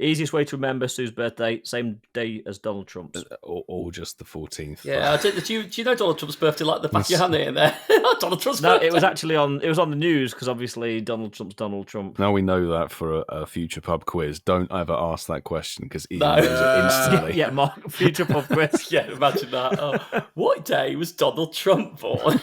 Easiest way to remember Sue's birthday, same day as Donald Trump's. Or just the 14th. Yeah, do you know Donald Trump's birthday like the back of your hand in there? Donald Trump's birthday. It was actually on the news because obviously Donald Trump's Donald Trump. Now we know that for a future pub quiz. Don't ever ask that question because Ian knows it instantly. Yeah, Mark, future pub quiz. Yeah, imagine that. Oh, what day was Donald Trump born?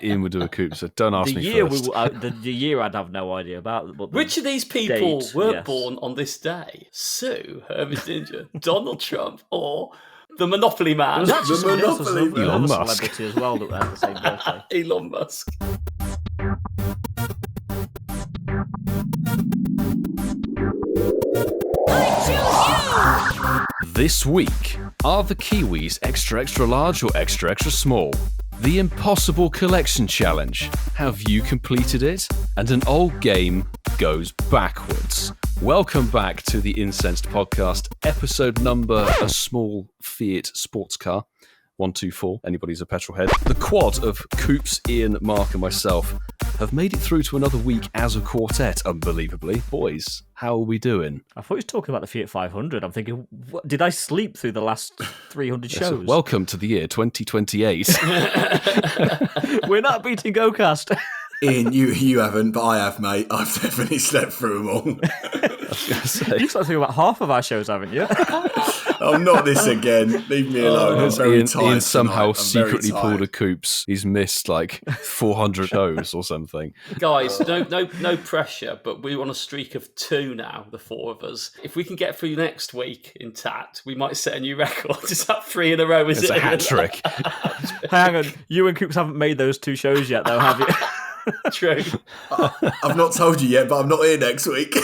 Ian would do a Coops, so don't ask me first. The year I'd have no idea about. But which of these people were born on this day? Sue, Hermes Ninja, Donald Trump, or the Monopoly Man? The Monopoly Man. Elon Musk. Celebrity as well that had the same birthday. Elon Musk. This week, are the Kiwis extra extra large or extra extra small? The Impossible Collection Challenge. Have you completed it? And an old game goes backwards. Welcome back to the Incensed podcast, episode number a small Fiat sports car. 124. Anybody's a petrol head. The quad of Coops, Ian, Mark, and myself have made it through to another week as a quartet, unbelievably. Boys, how are we doing? I thought he was talking about the Fiat 500. I'm thinking, what, did I sleep through the last 300 shows? So welcome to the year 2028. We're not beating GoCast. Ian, you haven't, but I have, mate. I've definitely slept through them all. You've slept through about half of our shows, haven't you? Oh, not this again. Leave me alone. I'm very tired. Ian somehow tonight. secretly pulled a Coops. He's missed like 400 shows or something. Guys, no pressure, but we're on a streak of 2 now, the 4 of us. If we can get through next week intact, we might set a new record. Is that 3 in a row? It's a hat trick. Hang on, you and Coops haven't made those 2 shows yet, though, have you? True. I've not told you yet, but I'm not here next week.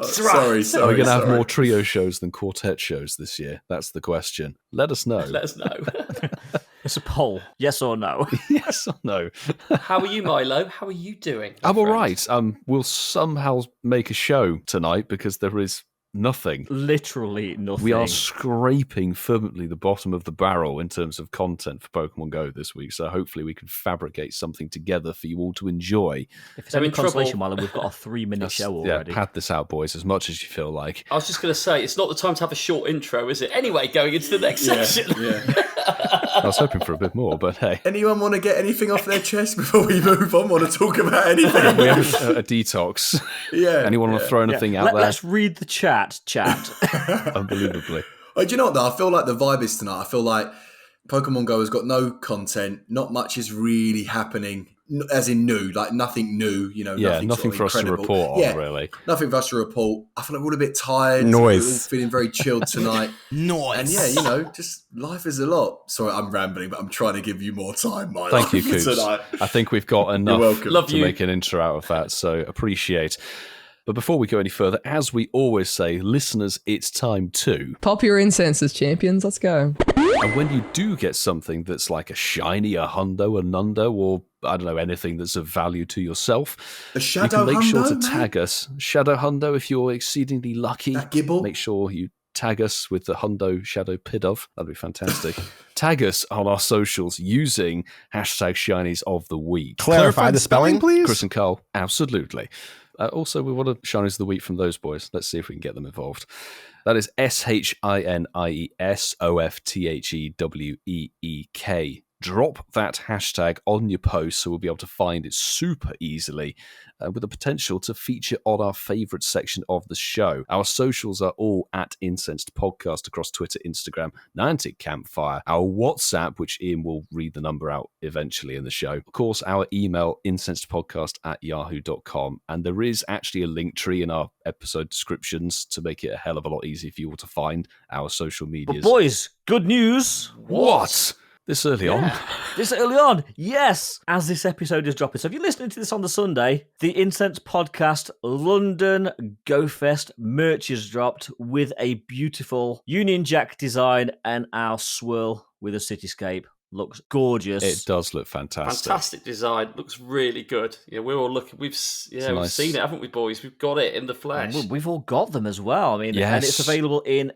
Sorry. Are we going to have more trio shows than quartet shows this year? That's the question. Let us know. Let us know. It's a poll. Yes or no? Yes or no? How are you, Milo? How are you doing? I'm all right. We'll somehow make a show tonight because there is nothing. Literally nothing. We are scraping firmly the bottom of the barrel in terms of content for Pokemon GO this week, so hopefully we can fabricate something together for you all to enjoy. If it's any consolation, Milo, we've got a 3-minute show already. Yeah, pad this out, boys, as much as you feel like. I was just going to say, it's not the time to have a short intro, is it? Anyway, going into the next section. Yeah. I was hoping for a bit more, but hey. Anyone want to get anything off their chest before we move on? Want to talk about anything? We have a detox. Yeah. Anyone want to throw anything out there? Let's read the chat. Unbelievably. Do you know what, though? I feel like the vibe is tonight. I feel like Pokemon GO has got no content. Not much is really happening, as in new, like nothing new, nothing for us to report on, really. Nothing for us to report. I feel like we're all a bit tired. Noise. We're all feeling very chilled tonight. Noise. And just life is a lot. Sorry, I'm rambling, but I'm trying to give you more time, Milo. Thank you, Coops. Tonight. I think we've got enough to you. make an intro out of that, so appreciate. But before we go any further, as we always say, listeners, it's time to pop your incenses, champions. Let's go. And when you do get something that's like a shiny, a hundo, a nundo, or I don't know, anything that's of value to yourself, a shadow you can make hundo, sure to man? Tag us. Shadow hundo, if you're exceedingly lucky. That gibble? Make sure you tag us with the hundo shadow pidove. That'd be fantastic. Tag us on our socials using hashtag shinies of the week. Clarify the spelling, please. Chris and Carl, absolutely. Also, we want a shinies of the week from those boys. Let's see if we can get them involved. That is SHINIESOFTHEWEEK. Drop that hashtag on your post so we'll be able to find it super easily with the potential to feature on our favourite section of the show. Our socials are all at Incensed Podcast across Twitter, Instagram, Niantic Campfire, our WhatsApp, which Ian will read the number out eventually in the show. Of course, our email, incensedpodcast@yahoo.com. And there is actually a link tree in our episode descriptions to make it a hell of a lot easier for you all to find our social medias. But boys, good news. What? This early on? This early on, yes. As this episode is dropping. So if you're listening to this on the Sunday, the Incense Podcast London Go Fest merch is dropped with a beautiful Union Jack design and our swirl with a cityscape. Looks gorgeous. It does look fantastic. Fantastic design. Looks really good. Yeah, we're all looking. We've seen it, haven't we, boys? We've got it in the flesh. We've all got them as well. I mean, yes. And it's available in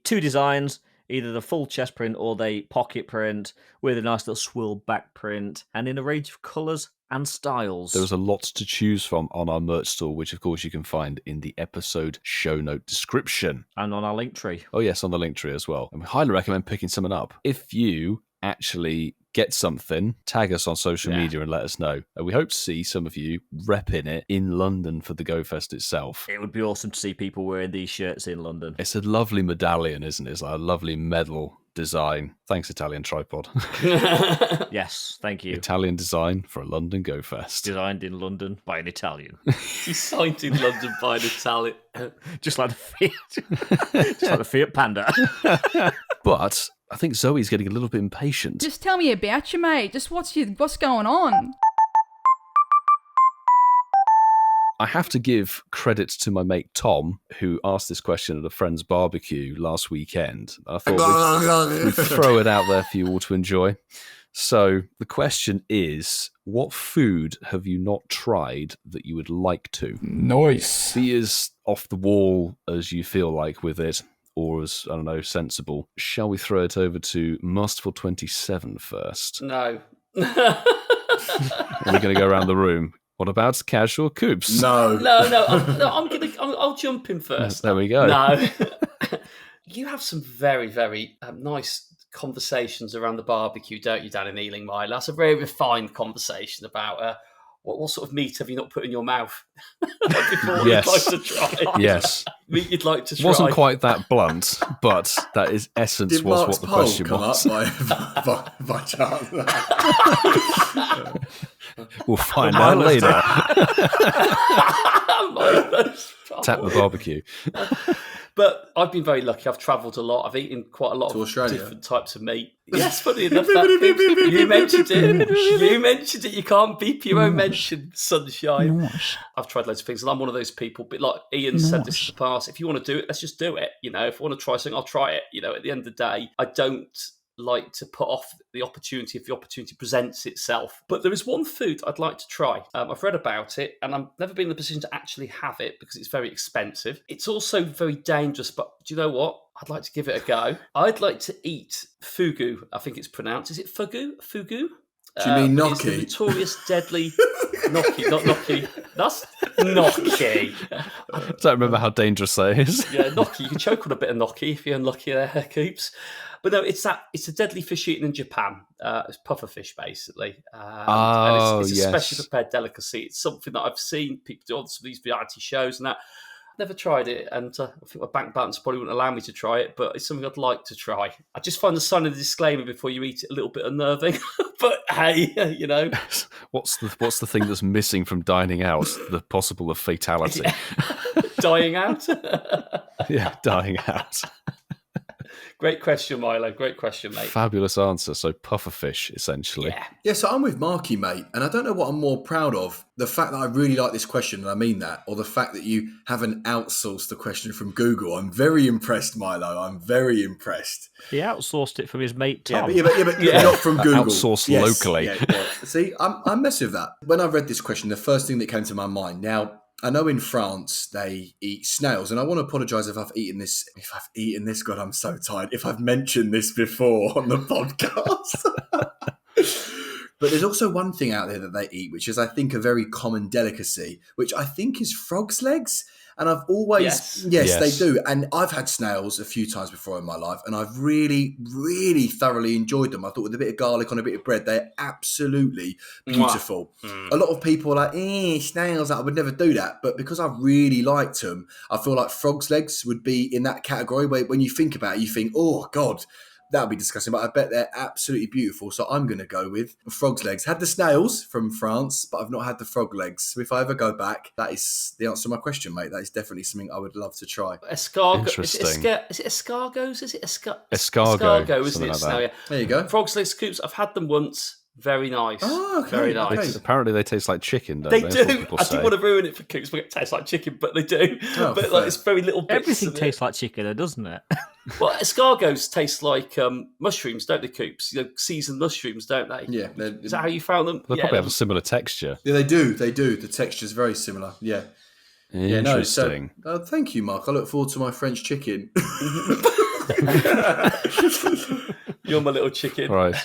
2 designs. Either the full chest print or the pocket print with a nice little swirl back print and in a range of colours and styles. There was a lot to choose from on our merch store, which of course you can find in the episode show note description. And on our link tree. Oh yes, on the link tree as well. And we highly recommend picking something up. If you actually get something, tag us on social media and let us know. And we hope to see some of you repping it in London for the Go Fest itself. It would be awesome to see people wearing these shirts in London. It's a lovely medallion, isn't it? It's like a lovely medal design. Thanks, Italian Tripod. Yes, thank you. Italian design for a London Go Fest. Designed in London by an Italian. Designed in London by an Italian. Just like the Fiat Panda. But I think Zoe's getting a little bit impatient. Just tell me about you, mate. Just what's going on? I have to give credit to my mate Tom, who asked this question at a friend's barbecue last weekend. I thought we'd throw it out there for you all to enjoy. So the question is, what food have you not tried that you would like to? Nice. Be as off the wall as you feel like with it, or as, I don't know, sensible. Shall we throw it over to Masterful27 first? No. Are we going to go around the room? What about casual Coops? No. I'll jump in first. There we go. No. You have some very, very nice conversations around the barbecue, don't you, Dan and Ealing Milo? That's a very refined conversation about what sort of meat have you not put in your mouth before Yes. you'd like to try? Yes. Meat you'd like to try. Wasn't quite that blunt, but that is essence Did was Mark's what the poll question come was. up by chance? We'll find out later. Tap the barbecue. But I've been very lucky. I've travelled a lot. I've eaten quite a lot To of Australia? different types of meat. Yes, funny enough, you mentioned it. You mentioned it. You can't beep your own mention, sunshine. I've tried loads of things, and I'm one of those people. But like Ian said this in the past, if you want to do it, let's just do it. You know, if I want to try something, I'll try it. You know, at the end of the day, I don't like to put off the opportunity if the opportunity presents itself. But there is one food I'd like to try. I've read about it and I've never been in the position to actually have it because it's very expensive. It's also very dangerous, but do you know what? I'd like to give it a go. I'd like to eat fugu, I think it's pronounced. Is it fugu? Fugu? Do you mean It's the gnocchi? notorious deadly gnocchi, not gnocchi. That's gnocchi. I don't remember how dangerous that is. Yeah, gnocchi. You can choke on a bit of gnocchi if you're unlucky there, Coops. But no, it's a deadly fish eaten in Japan. It's puffer fish, basically. And it's a specially prepared delicacy. It's something that I've seen people do on some of these variety shows and that. Never tried it, and I think my bank balance probably wouldn't allow me to try it, but it's something I'd like to try. I just find the sign of the disclaimer before you eat it a little bit unnerving. But hey, you know. What's the thing that's missing from dining out? The possible of fatality. Dying out? Yeah, dying out. Great question, Milo. Great question, mate. Fabulous answer. So pufferfish, essentially. Yeah. Yeah, so I'm with Marky, mate, and I don't know what I'm more proud of, the fact that I really like this question, and I mean that, or the fact that you haven't outsourced the question from Google. I'm very impressed, Milo. I'm very impressed. He outsourced it from his mate Tom. Yeah, but not from Google. Outsourced locally. Yeah. See, I'm messing with that. When I read this question, the first thing that came to my mind, now, I know in France they eat snails, and I want to apologise if I've eaten this. God, I'm so tired. If I've mentioned this before on the podcast. But there's also one thing out there that they eat, which is, I think, a very common delicacy, which I think is frog's legs. And I've always, yes, they do. And I've had snails a few times before in my life, and I've really, really thoroughly enjoyed them. I thought with a bit of garlic on a bit of bread, they're absolutely beautiful. A lot of people are like, snails, I would never do that. But because I really liked them, I feel like frog's legs would be in that category where when you think about it, you think, oh, God, that would be disgusting, but I bet they're absolutely beautiful. So I'm going to go with frog's legs. Had the snails from France, but I've not had the frog legs. So if I ever go back, that is the answer to my question, mate. That is definitely something I would love to try. Escargot. Interesting. Is it escargots? Is it Escargot, escargot, isn't it? something like that. There you go. Frog's legs, Coops. I've had them once. Very nice. Oh, okay. Very nice. Okay. Apparently they taste like chicken, don't They they? That's what do. people I say. didn't want to ruin it for Coops, but it tastes like chicken, but they do. Oh, but fair. like, it's very little bits. Everything of it. tastes like chicken, doesn't it? Well, escargots taste like mushrooms, don't they, Coops? You know, seasoned mushrooms, don't they? Yeah. Is that how you found them? They probably have a similar texture. Yeah, they do. They do. The texture's very similar. Yeah. Interesting. Yeah, no, thank you, Mark. I look forward to my French chicken. You're my little chicken. Right.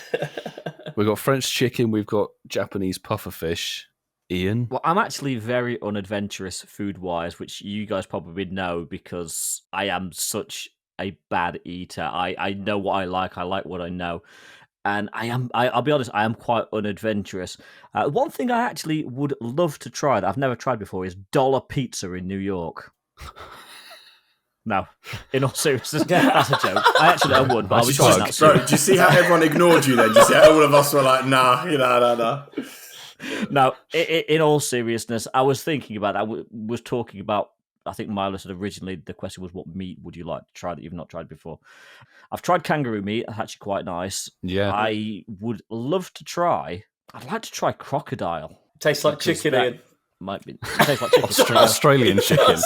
We've got French chicken. We've got Japanese pufferfish. Ian? Well, I'm actually very unadventurous food-wise, which you guys probably know because I am such a bad eater. I know what I like what I know. And I'll be honest, I am quite unadventurous. One thing I actually would love to try that I've never tried before is dollar pizza in New York. No, in all seriousness, that's a joke. I actually would, but I was trying that. Bro, do you see how everyone ignored you then? Do you see how all of us were like, nah, nah. No, in all seriousness, I was thinking about that. I was talking about, I think Milo said originally the question was, what meat would you like to try that you've not tried before? I've tried kangaroo meat. That's actually quite nice. Yeah. I would love to try, I'd like to try crocodile. Tastes like chicken, Ian. Might be. It tastes like chicken. Australian chicken.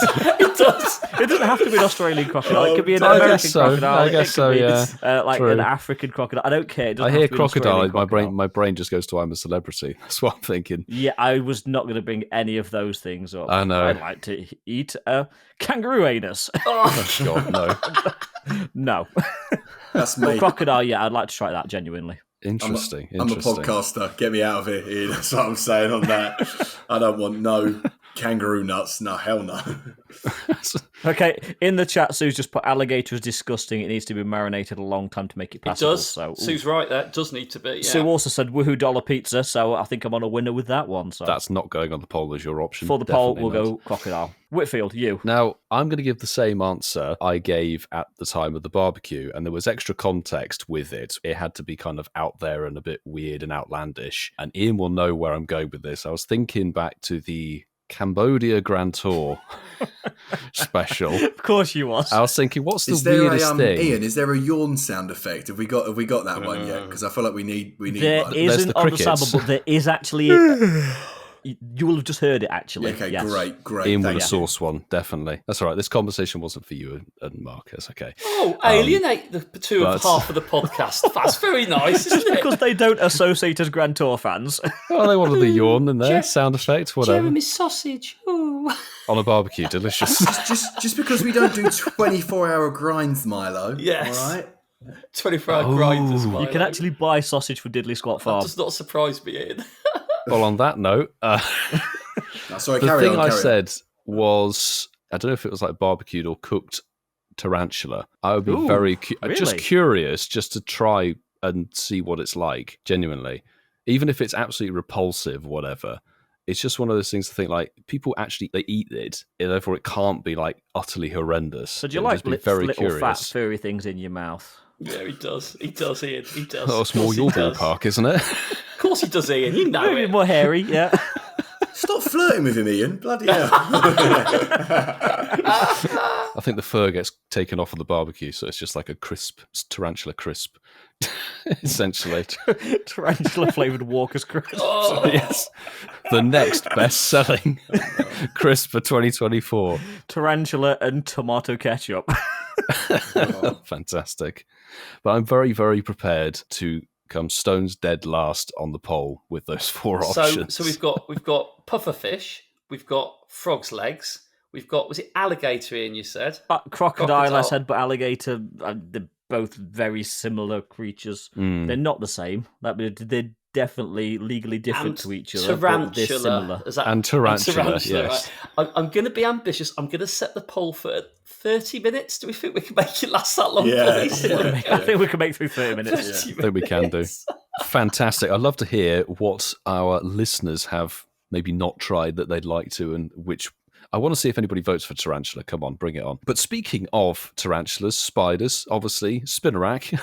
It does. It doesn't have to be an Australian crocodile. It could be an American crocodile. I guess so, yeah. Like True. an African crocodile. I don't care. I hear crocodile, my brain just goes to I'm a celebrity. That's what I'm thinking. Yeah, I was not going to bring any of those things up. I know. I'd like to eat a kangaroo anus. Oh, God, no. No. That's me. Well, crocodile, yeah, I'd like to try that genuinely. Interesting. I'm a podcaster. Get me out of here, Ian. That's what I'm saying on that. I don't want no kangaroo nuts. No, hell no. Okay, in the chat, Sue's just put alligator is disgusting. It needs to be marinated a long time to make it passable. It does. So, Sue's right. That does need to be. Yeah. Sue also said woohoo dollar pizza, so I think I'm on a winner with that one. So That's not going on the poll as your option. for the poll, Definitely we'll not. go crocodile. Whitfield, you. Now, I'm going to give the same answer I gave at the time of the barbecue, and there was extra context with it. It had to be kind of out there and a bit weird and outlandish. And Ian will know where I'm going with this. I was thinking back to the Cambodia Grand Tour special. Of course you was. I was thinking, what's the Is there weirdest thing? Ian, is there a yawn sound effect? Have we got that one yet? Because I feel like we need There one. There's isn't the on the crickets. sample, but there is actually. You will have just heard it, actually. Okay, yes. great. Ian would Thank have you. sourced one, definitely. That's all right. This conversation wasn't for you and Mark. That's okay. Oh, alienate the two of but- half of the podcast. That's very nice, isn't it? Because they don't associate as Grand Tour fans. Oh, they wanted the yawn in there, sound effect, whatever. Jeremy sausage. Ooh. On a barbecue, delicious. Just because we don't do 24-hour grinds, Milo. Yes. All right. 24-hour grind as well. You can actually buy sausage for Diddley Squat That Farm. does not surprise me, Ian. Well, on that note, No, sorry, the carry thing on. I said was, I don't know if it was like barbecued or cooked tarantula. I would be Ooh, very just really? curious, just to try and see what it's like, genuinely. Even if it's absolutely repulsive, whatever. It's just one of those things to think, like, people actually, they eat it, and therefore it can't be, like, utterly horrendous. So do you It'd like just be very little curious. fat furry things in your mouth? Yeah, he does. He does, Ian. He does. Oh, it's more Of your course he does. ballpark, isn't it? Of course he does, Ian. You know Maybe it. more hairy, yeah. Stop flirting with him, Ian. Bloody hell. I think the fur gets taken off of the barbecue, so it's just like a crisp, tarantula crisp, essentially. Tarantula flavoured Walker's crisp. Oh, Yes. The next best-selling crisp for 2024. Tarantula and tomato ketchup. Fantastic. But I'm very, very prepared to come stones dead last on the poll with those four options. so we've got pufferfish, we've got frog's legs, we've got, was it alligator, Ian, you said? Crocodile, I Crocodile. said, but alligator, they're both very similar creatures. They're not the same. They're definitely legally different And to each other, but they're similar. Is that- And tarantula, yes. right. I'm going to be ambitious. I'm going to set the poll for 30 minutes. Do we think we can make it last that long? Yeah. please? I think we can make through 30 minutes. 30 I think we can do. minutes. Fantastic. I'd love to hear what our listeners have maybe not tried that they'd like to, and which I want to see if anybody votes for tarantula. Come on, bring it on. But speaking of tarantulas, spiders, obviously, Spinnerack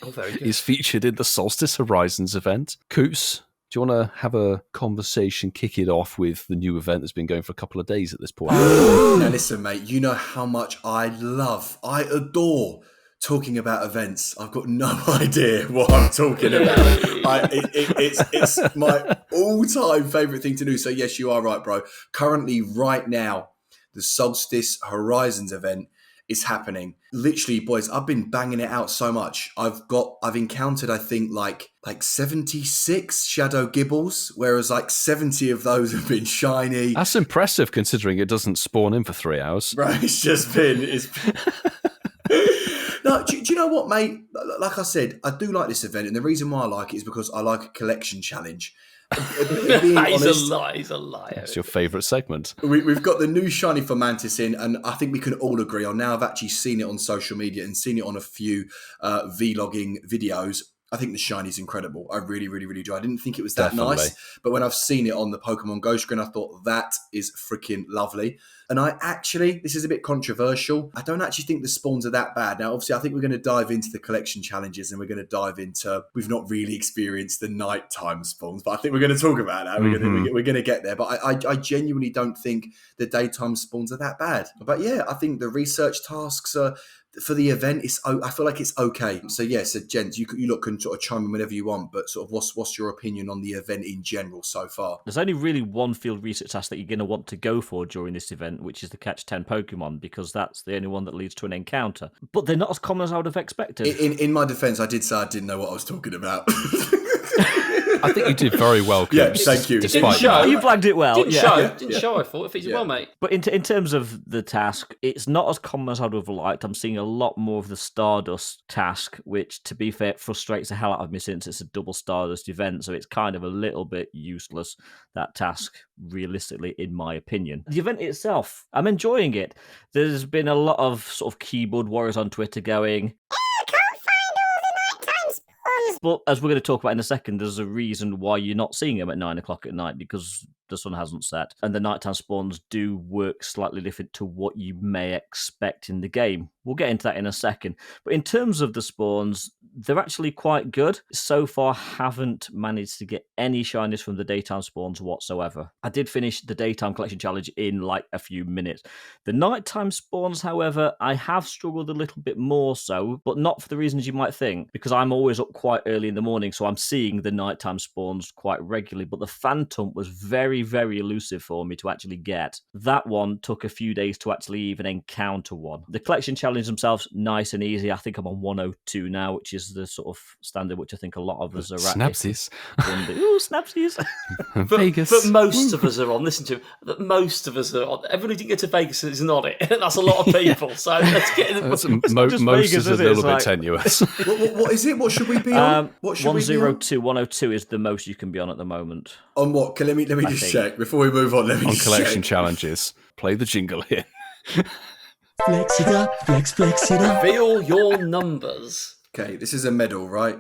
Oh, very good. is featured in the Solstice Horizons event. Coops, do you want to have a conversation, kick it off with the new event that's been going for a couple of days at this point? Now listen, mate, you know how much I adore talking about events. I've got no idea what I'm talking about. It's my all-time favourite thing to do. So yes, you are right, bro. Currently, right now, the Solstice Horizons event is happening. Literally, boys, I've been banging it out so much. I've encountered, I think, like 76 shadow gibbles, whereas like 70 of those have been shiny. That's impressive considering it doesn't spawn in for 3 hours. Bro, it's No, do you know what, mate? Like I said, I do like this event, and the reason why I like it is because I like a collection challenge. Being honest, He's a liar. It's your favourite segment. we've got the new shiny Fomantis in, and I think we can all agree on. Now I've actually seen it on social media and seen it on a few vlogging videos. I think the shiny's incredible. I really, really, really do. I didn't think it was that Definitely. nice, but when I've seen it on the Pokemon GO screen, I thought that is freaking lovely. And I actually, this is a bit controversial, I don't actually think the spawns are that bad. Now, obviously, I think we're going to dive into the collection challenges and we're going to dive into, we've not really experienced the nighttime spawns, but I think we're going to talk about that. We're going to get there. But I genuinely don't think the daytime spawns are that bad. But yeah, I think the research tasks are, for the event, I feel like it's okay. So yeah, so gents, you look can sort of chime in whenever you want, but sort of what's your opinion on the event in general so far? There's only really one field research task that you're going to want to go for during this event, which is to catch 10 Pokemon, because that's the only one that leads to an encounter. But they're not as common as I would have expected. In my defense, I did say I didn't know what I was talking about. I think you did very well, Coops. Yeah, thank you. Despite show. that. You flagged it well. Didn't show, I thought. If he's well, mate. But in terms of the task, it's not as common as I would have liked. I'm seeing a lot more of the Stardust task, which, to be fair, frustrates the hell out of me since it's a double Stardust event, so it's kind of a little bit useless, that task, realistically, in my opinion. The event itself, I'm enjoying it. There's been a lot of sort of keyboard warriors on Twitter going, but as we're going to talk about in a second, there's a reason why you're not seeing them at 9 o'clock at night, because the sun hasn't set. And the nighttime spawns do work slightly different to what you may expect in the game. We'll get into that in a second. But in terms of the spawns, they're actually quite good. So far, haven't managed to get any shinies from the daytime spawns whatsoever. I did finish the daytime collection challenge in like a few minutes. The nighttime spawns, however, I have struggled a little bit more so, but not for the reasons you might think, because I'm always up quite early in the morning, so I'm seeing the nighttime spawns quite regularly. But the Phantom was very, very elusive for me to actually get. That one took a few days to actually even encounter one. The collection challenge themselves, nice and easy. I think I'm on 102 now, which is the sort of standard which I think a lot of us are at. Snapsies. Ooh, snapsies. Vegas. But most of us are on. Listen to him. That most of us are on. Everybody didn't get to Vegas is not it. That's a lot of people. So let's get in. Most Vegas, is a is it? little It's bit like- tenuous. What is it? What should we be on? What should we be on? 102. 102 is the most you can be on at the moment. On what? Let me just think. check before we move on. Let me On just collection check. challenges. Play the jingle here. Flex it up, flex it up. Reveal your numbers. Okay, this is a medal, right?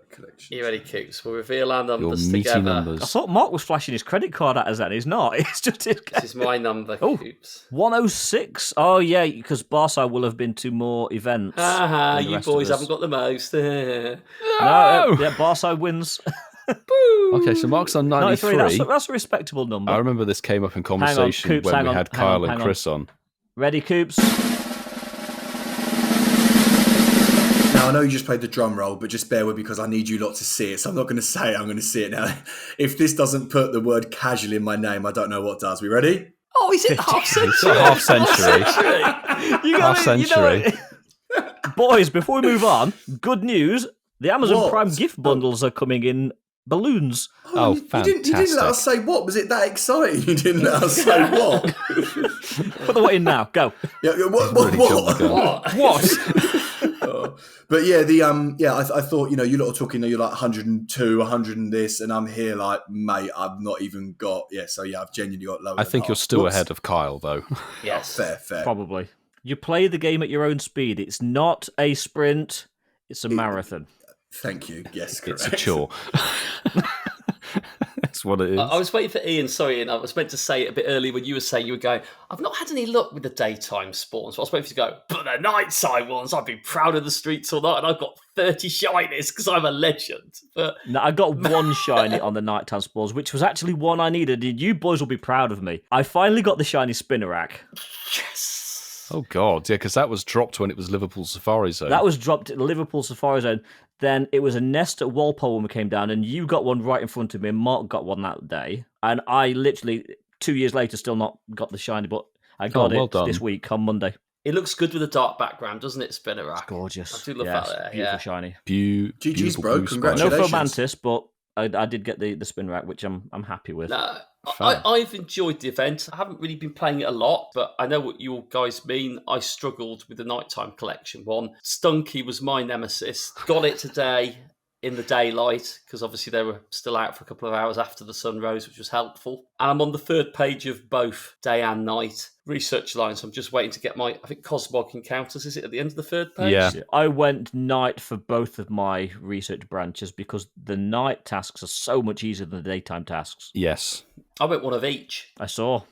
Collection. You ready, Coops? We'll reveal our Your numbers meaty together. I numbers. thought Mark was flashing his credit card at us then. He's not. It's just his... This is my number, Oh. Coops. 106. Oh, yeah, because Barsai will have been to more events. Haha, than the you rest of boys us. haven't got the most. No, No! yeah, Barsai wins. Okay, so Mark's on 93. 93. That's a respectable number. I remember this came up in conversation Coops, when hang we on, had hang on, Kyle hang and on. Chris on. Ready, Coops? Now, I know you just played the drum roll, but just bear with me because I need you lot to see it. So I'm not going to say it, I'm going to see it now. If this doesn't put the word casual in my name, I don't know what does. We ready? Oh, is it half It's century? a half century. You Half century. Boys, before we move on, good news. The Amazon What? Prime gift bundles are coming in balloons. Oh, you didn't let us fantastic. say what? Was it that exciting? You didn't let us say what? Put the what in now. Go. Yeah, what? Really jumped the gun. What? But yeah, I thought, you lot are talking, you're like 102, 100 and this, and I'm here like, mate, I've not even got, I've genuinely got lower I than think you're half. still Whoops. ahead of Kyle, though. Yes. Fair. Probably. You play the game at your own speed. It's not a sprint. It's a marathon. Thank you. Yes, correct. It's a chore. That's what it is. I was waiting for Ian. Sorry, Ian. I was meant to say it a bit earlier when you were saying you were going, I've not had any luck with the daytime spawns. So I was waiting for you to go, but the nighttime ones, I'd be proud of the streets all night. And I've got 30 shinies because I'm a legend. But No, I got one shiny on the nighttime spawns, which was actually one I needed. And you boys will be proud of me. I finally got the shiny Spinnerack. yes. Oh, God. Yeah, because that was dropped when it was Liverpool Safari Zone. That was dropped at Liverpool Safari Zone. Then it was a nest at Walpole when we came down, and you got one right in front of me, and Mark got one that day. And I literally, 2 years later, still not got the shiny, but I got well it done. this week on Monday. It looks good with a dark background, doesn't it, Spinnerack? Gorgeous. I do love Yes, that there, beautiful yeah. shiny. GG's, beautiful bro. blue spike. No Congratulations. Fomantis, but I did get the spin rack, which I'm happy with. No, I've enjoyed the event. I haven't really been playing it a lot, but I know what you guys mean. I struggled with the nighttime collection one. Stunky was my nemesis. Got it today in the daylight, because obviously they were still out for a couple of hours after the sun rose, which was helpful. And I'm on the third page of both day and night research lines. So I'm just waiting to get my, I think, Cosmog Encounters, is it at the end of the third page? Yeah. I went night for both of my research branches because the night tasks are so much easier than the daytime tasks. Yes. I went one of each. I saw.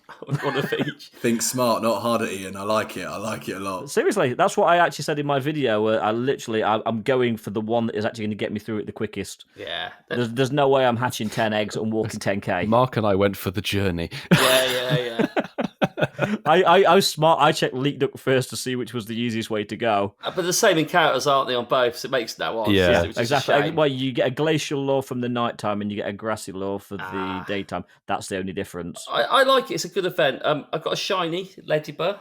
One of each. Think smart, not harder, Ian. I like it. I like it a lot. Seriously, that's what I actually said in my video. Where I'm going for the one that is actually going to get me through it the quickest. Yeah. There's no way I'm hatching 10 eggs and walking 10k. Mark and I went for the journey. Yeah. I was smart. I checked Leak Duck first to see which was the easiest way to go. But the same encounters, aren't they, on both? So it makes no odds. Yeah. Which is a Exactly. shame. Well, you get a glacial lore from the nighttime and you get a grassy lore for the daytime. That's the only difference. I like it. It's a good event. I've got a shiny Ladybur.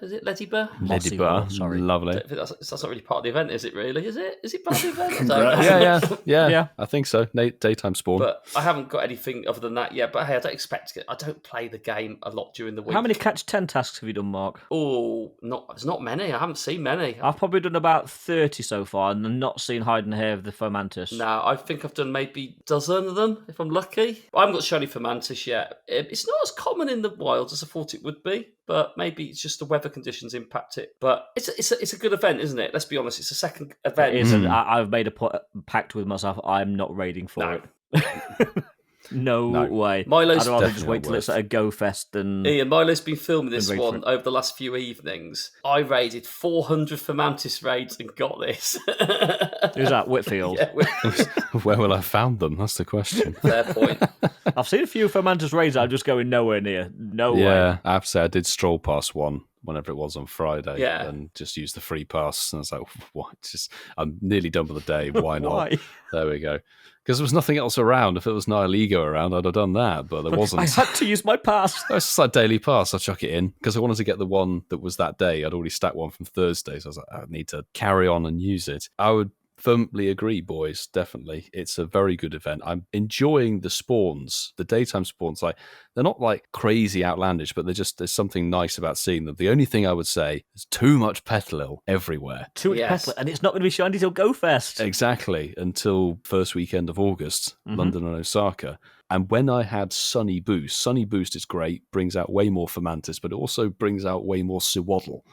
Is it Ladybur? Ladybur. Sorry. Lovely. That's not really part of the event, is it really? Is it? Is it part of the event? I don't know. Yeah. I think so. Daytime spawn. But I haven't got anything other than that yet. But hey, I don't expect to get. I don't play the game a lot during the week. How many catch 10 tasks have you done, Mark? Oh, there's not many. I haven't seen many. I've probably done about 30 so far and not seen hide and hair of the Fomantis. No, I think I've done maybe a dozen of them, if I'm lucky. I haven't got shiny Fomantis yet. It's not as common in the wild as I thought it would be, but maybe it's just the weather conditions impact it. But it's a good event, isn't it? Let's be honest, it's a second event. It is, and I've made a pact with myself. I'm not raiding for it. No way. Milo's I'd rather just wait till it's at a Go Fest and... Ian, Milo's been filming this one over the last few evenings. I raided 400 Fomantis raids and got this. Who's that? Whitfield? Yeah, Whitfield. Where will I found them? That's the question. Fair point. I've seen a few Fomantis raids. I'm just going nowhere near. No way. Yeah, I have to say I did stroll past one whenever it was on Friday, Yeah. and just used the free pass. And I was like, what? I'm nearly done with the day. Why not? Why? There we go. Because there was nothing else around. If it was Nihil Ego around, I'd have done that, but there wasn't. I had to use my pass. It's just like daily pass. I chuck it in because I wanted to get the one that was that day. I'd already stacked one from Thursday, so I was like, I need to carry on and use it. I would firmly agree, boys. Definitely, it's a very good event. I'm enjoying the spawns, the daytime spawns. Like they're not like crazy outlandish, but there's something nice about seeing them. The only thing I would say is too much Petalil everywhere. Too much Yes. petal, and it's not going to be shiny till Go Fest. Exactly, until first weekend of August, London and Osaka. And when I had Sunny Boost is great, brings out way more Fomantis, but it also brings out way more Sewaddle,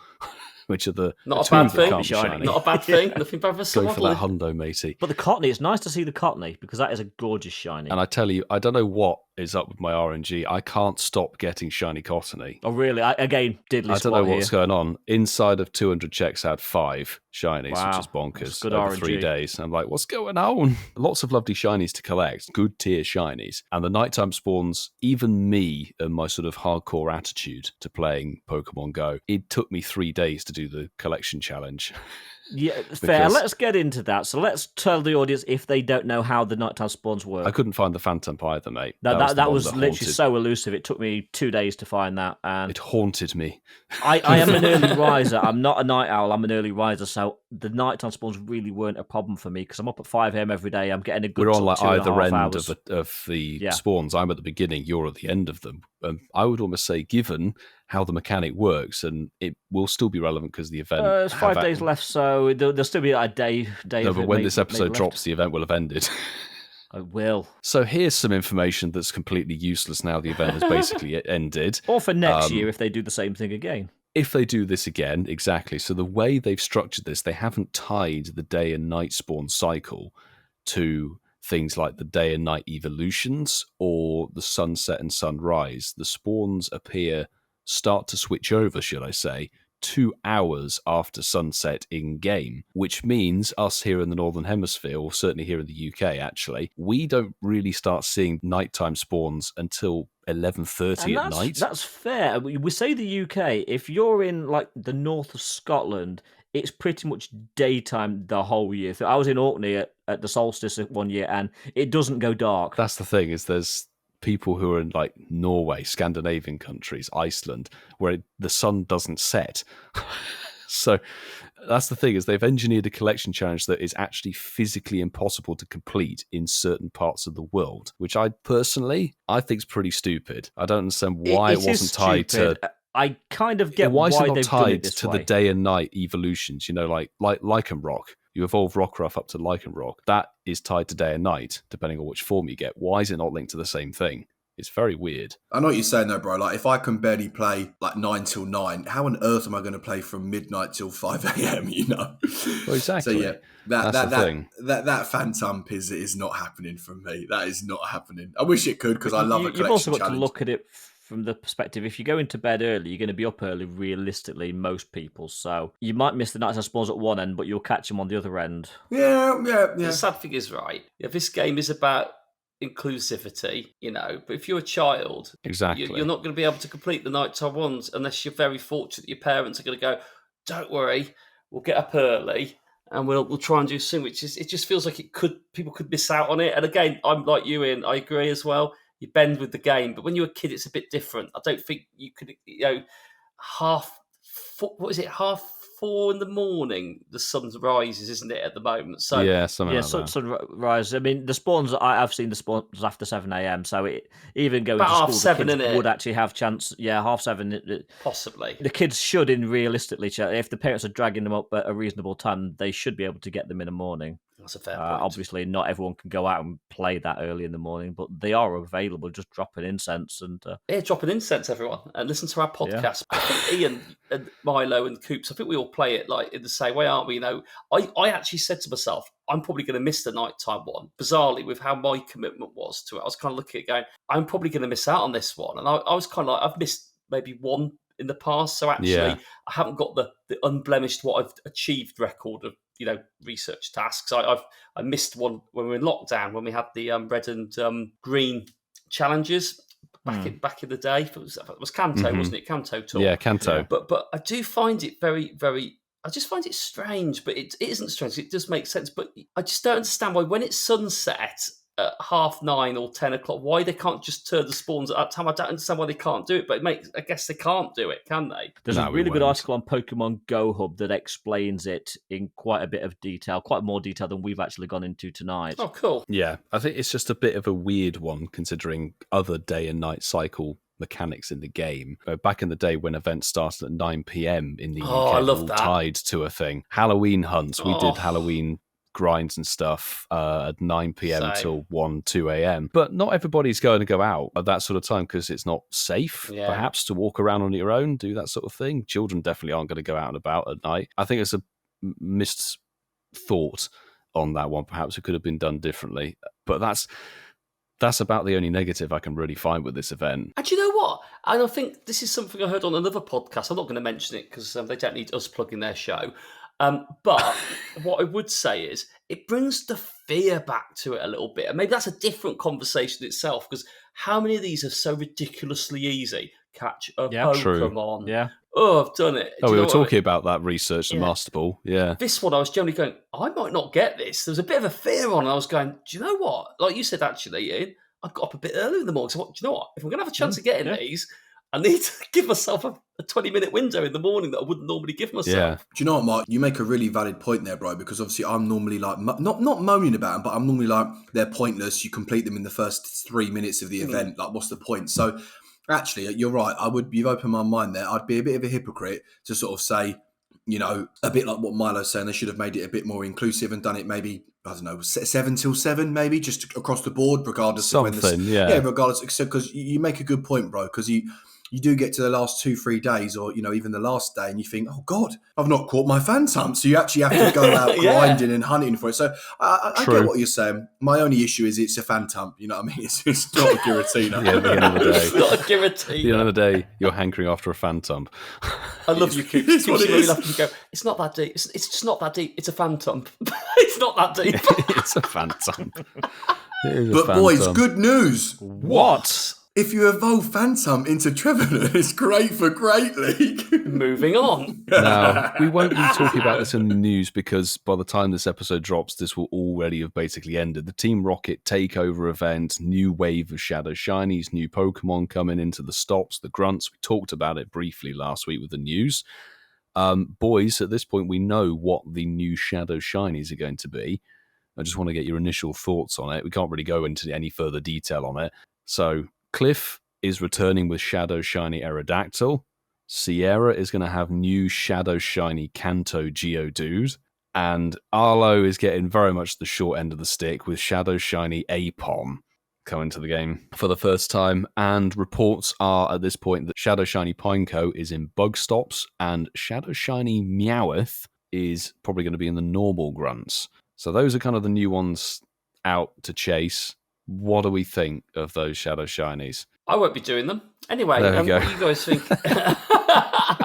which are the Not the a bad two that thing. can't be shiny. Not a bad thing. Nothing bad for Go someone. for that hundo, matey. But the Cottony, it's nice to see the Cottony because that is a gorgeous shiny. And I tell you, I don't know what is up with my RNG. I can't stop getting shiny Cottony. Oh, really? Again, diddly I don't squat know what's here. going on. Inside of 200 checks, I had 5 shinies, Wow. which is That's bonkers, good over RNG. 3 days. I'm like, what's going on? Lots of lovely shinies to collect, good tier shinies. And the nighttime spawns, even me and my sort of hardcore attitude to playing Pokemon Go, it took me 3 days to do the collection challenge. Yeah, fair. Because- Let's get into that. So let's tell the audience if they don't know how the nighttime spawns work. I couldn't find the Phantom either, mate. That the one was that literally haunted- so elusive. It took me 2 days to find that. And It haunted me. I am an early riser. I'm not a night owl. I'm an early riser. So the nighttime spawns really weren't a problem for me because I'm up at 5 a.m. every day. I'm getting a good We're on sort like of 2.5 either end hours. of the Yeah. spawns. I'm at the beginning, you're at the end of them. I would almost say, given how the mechanic works, and it will still be relevant because the event. There's 5 days left, so there'll still be a day. No, of but it when maybe- this episode maybe drops, left. the event will have ended. I will. So here's some information that's completely useless now the event has basically ended. Or for next year if they do the same thing again. If they do this again, exactly. So the way they've structured this, they haven't tied the day and night spawn cycle to things like the day and night evolutions or the sunset and sunrise. The spawns start to switch over, should I say, 2 hours after sunset in game, which means us here in the Northern Hemisphere, or certainly here in the UK, actually, we don't really start seeing nighttime spawns until 11:30 at night. That's fair. We say the UK. If you're in like the north of Scotland, it's pretty much daytime the whole year. So I was in Orkney at the Solstice one year, and it doesn't go dark. That's the thing, is there's people who are in like Norway, Scandinavian countries, Iceland, where the sun doesn't set. So that's the thing, is they've engineered a collection challenge that is actually physically impossible to complete in certain parts of the world, which I think is pretty stupid. I don't understand why it wasn't tied to... I kind of get why is it not they've done it tied this to way. the day and night evolutions, like Lycanroc. You evolve Rockruff up to Lycanroc. That is tied to day and night, depending on which form you get. Why is it not linked to the same thing? It's very weird. I know what you're saying though, bro. Like, if I can barely play like 9 till 9, how on earth am I going to play from midnight till 5 a.m., Well, exactly. So yeah, that fan tump is not happening for me. That is not happening. I wish it could, because I love a collection You've also got challenge. to look at it from the perspective, if you go into bed early, you're going to be up early, realistically, most people. So you might miss the nights and spawns at one end, but you'll catch them on the other end. Yeah. The sad thing is, right, this game is about inclusivity, but if you're a child, exactly, you're not going to be able to complete the nighttime ones unless you're very fortunate. Your parents are going to go, don't worry, we'll get up early and we'll try and do soon, it just feels like people could miss out on it. And again, I'm like you, Ian, I agree as well. You bend with the game, but when you're a kid, it's a bit different. I don't think you could, half 4 in the morning, the sun rises, isn't it, at the moment? So yeah, sunrise. I mean, the spawns, I've seen the spawns after 7 a.m. So even going about to school, 7:30, the kids would actually have chance. Yeah, 7:30. Possibly. The kids should, realistically, if the parents are dragging them up at a reasonable time, they should be able to get them in the morning. That's a fair point. Obviously, not everyone can go out and play that early in the morning, but they are available. Just drop an incense and drop an incense, everyone, and listen to our podcast. Yeah. I think Ian and Milo and Coops, I think we all play it like in the same way, aren't we? I actually said to myself, I'm probably going to miss the nighttime one. Bizarrely, with how my commitment was to it, I was kind of looking at it going, I'm probably going to miss out on this one, and I was kind of like, I've missed maybe one in the past, so actually I haven't got the unblemished what I've achieved record of research tasks. I missed one when we were in lockdown, when we had the red and green challenges back in the day. It was Kanto, wasn't it? Kanto Tour. Yeah, Kanto. But I do find it very, very. I just find it strange, but it isn't strange. It does make sense, but I just don't understand why when it's sunset at 9:30 or 10 o'clock, why they can't just turn the spawns at that time. I don't understand why they can't do it, but I guess they can't do it, can they? There's a really good article on Pokemon GO Hub that explains it in quite a bit of detail, quite more detail than we've actually gone into tonight. Oh, cool. Yeah, I think it's just a bit of a weird one considering other day and night cycle mechanics in the game. Back in the day when events started at 9 p.m. in the UK, I love all that. Tied to a thing. Halloween hunts, we did Halloween grinds and stuff at 9 p.m. till 2 a.m. But not everybody's going to go out at that sort of time because it's not safe, perhaps, to walk around on your own, do that sort of thing. Children definitely aren't going to go out and about at night. I think it's a missed thought on that one. Perhaps it could have been done differently. But that's about the only negative I can really find with this event. And you know what? And I think this is something I heard on another podcast. I'm not going to mention it because they don't need us plugging their show. But what I would say is it brings the fear back to it a little bit. And maybe that's a different conversation itself, because how many of these are so ridiculously easy? Catch a Pokemon. True. Yeah. Oh, I've done it. We were talking about that research in Master Ball. Yeah. This one, I was generally going, I might not get this. There was a bit of a fear on. I was going, do you know what? Like you said, actually, Ian, I got up a bit early in the morning. So, do you know what? If I'm going to have a chance of getting these, I need to give myself a 20-minute window in the morning that I wouldn't normally give myself. Yeah. Do you know what, Mark? You make a really valid point there, bro, because obviously I'm normally like, not moaning about them, but I'm normally like, they're pointless. You complete them in the first 3 minutes of the event. Like, what's the point? So actually, you're right. You've opened my mind there. I'd be a bit of a hypocrite to sort of say, a bit like what Milo's saying, they should have made it a bit more inclusive and done it maybe, I don't know, 7 till 7, maybe, just across the board, regardless of when regardless. Because you make a good point, bro, because you do get to the last 2-3 days, or even the last day, and you think, oh God, I've not caught my phantom. So you actually have to go out grinding and hunting for it. So I get what you're saying. My only issue is it's a phantom. You know what I mean? It's not a Giratina. At the end of the day, it's not a Giratina. At the end of the day, you're hankering after a phantom. I love you, Coops. It's what it is. You go, it's not that deep. It's just not that deep. It's a phantom. It's not that deep. It's a phantom. But boys, good news. What? If you evolve Phantom into Trevenant, it's great for Great League. Moving on. Now, we won't be talking about this in the news because by the time this episode drops, this will already have basically ended. The Team Rocket takeover event, new wave of Shadow Shinies, new Pokemon coming into the stops, the grunts. We talked about it briefly last week with the news. Boys, at this point, we know what the new Shadow Shinies are going to be. I just want to get your initial thoughts on it. We can't really go into any further detail on it. So, Cliff is returning with Shadow Shiny Aerodactyl. Sierra is going to have new Shadow Shiny Kanto Geodude. And Arlo is getting very much the short end of the stick with Shadow Shiny Apom coming to the game for the first time. And reports are at this point that Shadow Shiny Pineco is in Bug Stops and Shadow Shiny Meowth is probably going to be in the normal grunts. So those are kind of the new ones out to chase. What do we think of those Shadow Shinies? I won't be doing them. Anyway, what do you guys think?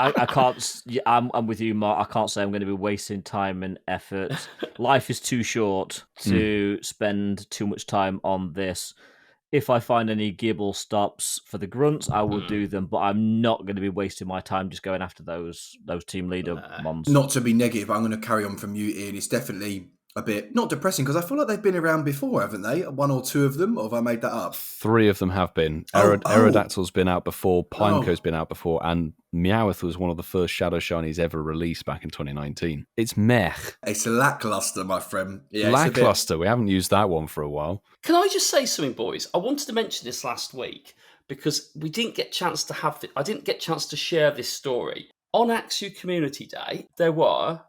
I can't. I'm with you, Mark. I can't say I'm going to be wasting time and effort. Life is too short to spend too much time on this. If I find any Gibble stops for the grunts, I will do them, but I'm not going to be wasting my time just going after those team leader mons. Not to be negative, but I'm going to carry on from you, Ian. It's definitely a bit, not depressing, because I feel like they've been around before, haven't they? One or two of them, or have I made that up? 3 of them have been. Aerodactyl's been out before, Pineco's been out before, and Meowth was one of the first Shadow Shinies ever released back in 2019. It's meh. It's lackluster, my friend. Yeah, lackluster. We haven't used that one for a while. Can I just say something, boys? I wanted to mention this last week because we didn't get a chance to have it. I didn't get a chance to share this story. On Axu Community Day, there were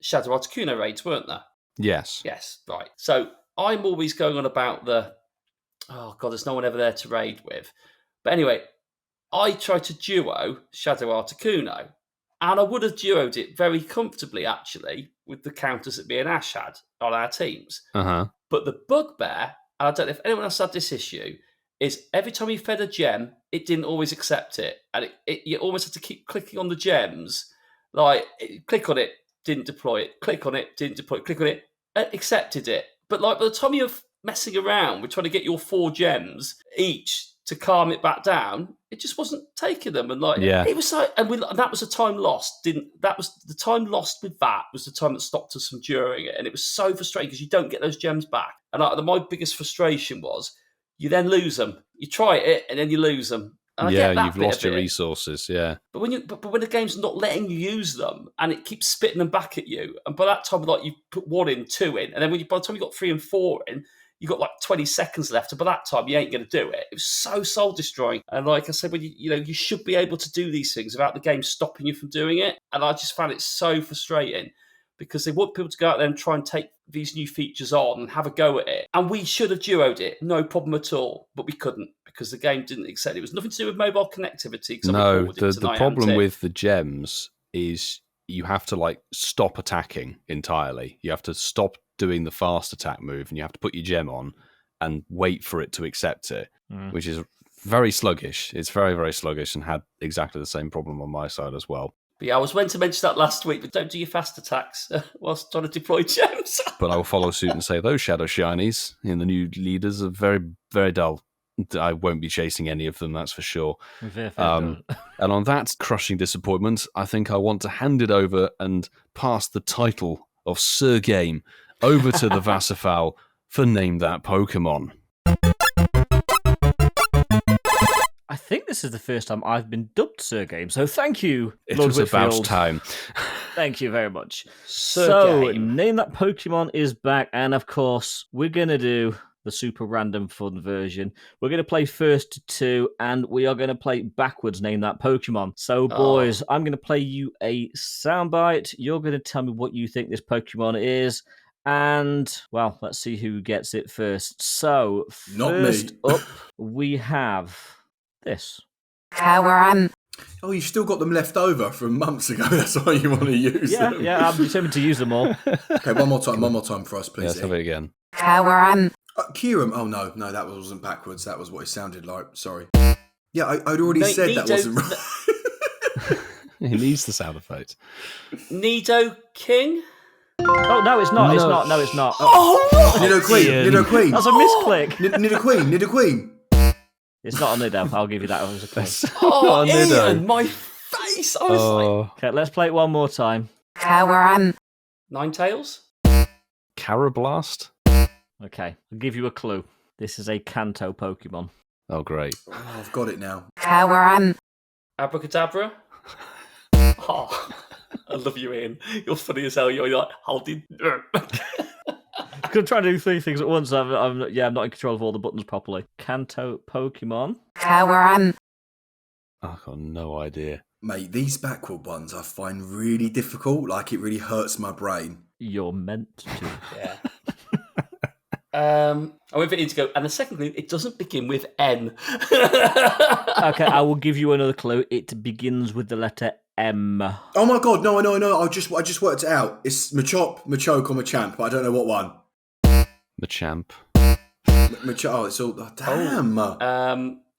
Shadow Articuno raids, weren't there? Yes. Yes, right. So I'm always going on about there's no one ever there to raid with. But anyway, I tried to duo Shadow Articuno, and I would have duoed it very comfortably, actually, with the counters that me and Ash had on our teams. Uh-huh. But the bugbear, and I don't know if anyone else had this issue, is every time you fed a gem, it didn't always accept it. And you almost had to keep clicking on the gems. Click on it, didn't deploy it. Click on it, didn't deploy it. Click on it, accepted it. But by the time you're messing around with trying to get your 4 gems each to calm it back down, it just wasn't taking them. And it was like, and that was the time lost. That was the time lost with that was the time that stopped us from during it. And it was so frustrating because you don't get those gems back. And my biggest frustration was you then lose them. You try it and then you lose them. And you've lost your resources, yeah. But when the game's not letting you use them and it keeps spitting them back at you, and by that time, you put 1 in, 2 in, and then by the time you got 3 and 4 in, you got 20 seconds left, and by that time, you ain't going to do it. It was so soul destroying. And like I said, when you should be able to do these things without the game stopping you from doing it. And I just found it so frustrating because they want people to go out there and try and take these new features on and have a go at it. And we should have duoed it, no problem at all, but we couldn't because the game didn't accept it. It was nothing to do with mobile connectivity. No, the problem with the gems is you have to stop attacking entirely. You have to stop doing the fast attack move and you have to put your gem on and wait for it to accept it, which is very sluggish. It's very, very sluggish and had exactly the same problem on my side as well. But yeah, I was meant to mention that last week, but don't do your fast attacks whilst trying to deploy gems. But I will follow suit and say those Shadow Shinies in the new leaders are very, very dull. I won't be chasing any of them, that's for sure. And on that crushing disappointment, I think I want to hand it over and pass the title of Sir Game over to the Vassifal for Name That Pokémon. I think this is the first time I've been dubbed Sir Game, so thank you, It Lord was Whitfield. about time. Thank you very much. Sir Game. Name That Pokemon is back, and of course, we're going to do the super random fun version. We're going to play first to 2, and we are going to play backwards Name That Pokemon. So, boys, I'm going to play you a soundbite. You're going to tell me what you think this Pokemon is, and, well, let's see who gets it first. So, first up, we have this. Oh, you've still got them left over from months ago. That's why you want to use them. Yeah, I'm determined to use them all. Okay, one more time for us, please. Let's have it again. Kyurem. Oh, no, that wasn't backwards. That was what it sounded like. Sorry. Yeah, I'd already said that wasn't right. He needs the sound effect. Nido King? Oh, no, it's not. It's not. No, it's not. Oh, what? Nido Queen. That's a misclick. Nido Queen. It's not a Nido. I'll give you that. It was a clue. Oh, Ian, my face. I was like... Okay, let's play it one more time. Ninetales? Carablast? Okay, I'll give you a clue. This is a Kanto Pokemon. Oh, great. Oh, I've got it now. Abracadabra? Oh, I love you, Ian. You're funny as hell. You're like, holding. I'm going to try to do 3 things at once. I'm not in control of all the buttons properly. Kanto Pokemon. I've got no idea. Mate, these backward ones I find really difficult. Like, it really hurts my brain. You're meant to. Yeah. I went for it to go, and the second clue, it doesn't begin with N. Okay, I will give you another clue. It begins with the letter M. Oh my god, no. I just worked it out. It's Machop, Machoke, or Machamp, but I don't know what one. Machamp. Oh, it's all. Oh, damn.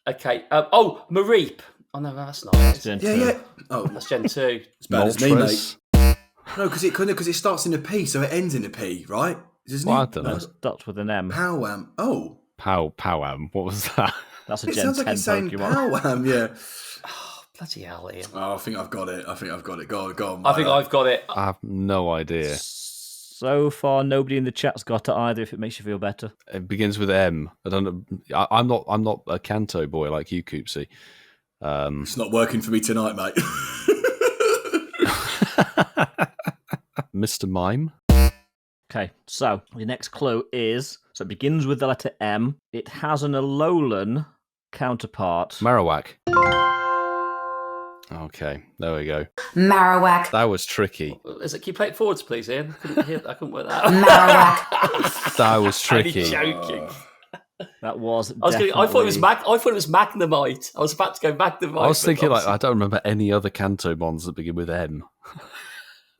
Okay. Mareep. Oh no, that's not it. Gen Yeah, 2. yeah. Oh, That's Gen 2. it's bad as me, mate. Moltres. No, because it starts in a P, so it ends in a P, right? Doesn't Well, I it? don't know. That starts with an M. Powam. Oh, Powam. What was that? That's a it Gen sounds 10 like it's saying Pokemon. Powam. Yeah. Oh, bloody hell, Ian. Oh, I think I've got it. Go on. I think Milo. I've got it. I have no idea. So far, nobody in the chat's got it either, if it makes you feel better. It begins with M. I don't know. I'm not a Kanto boy like you, Coopsy. It's not working for me tonight, mate. Mr. Mime. Okay, so the next clue is, so it begins with the letter M. It has an Alolan counterpart. Marowak. Okay, there we go. Marowak. That was tricky. Can you play it forwards, please, Ian? I couldn't work that out. Marowak. That was tricky. Only joking. That was I thought it was definitely- Magnemite. I was about to go Magnemite. I was thinking, but I don't remember any other Kanto bonds that begin with M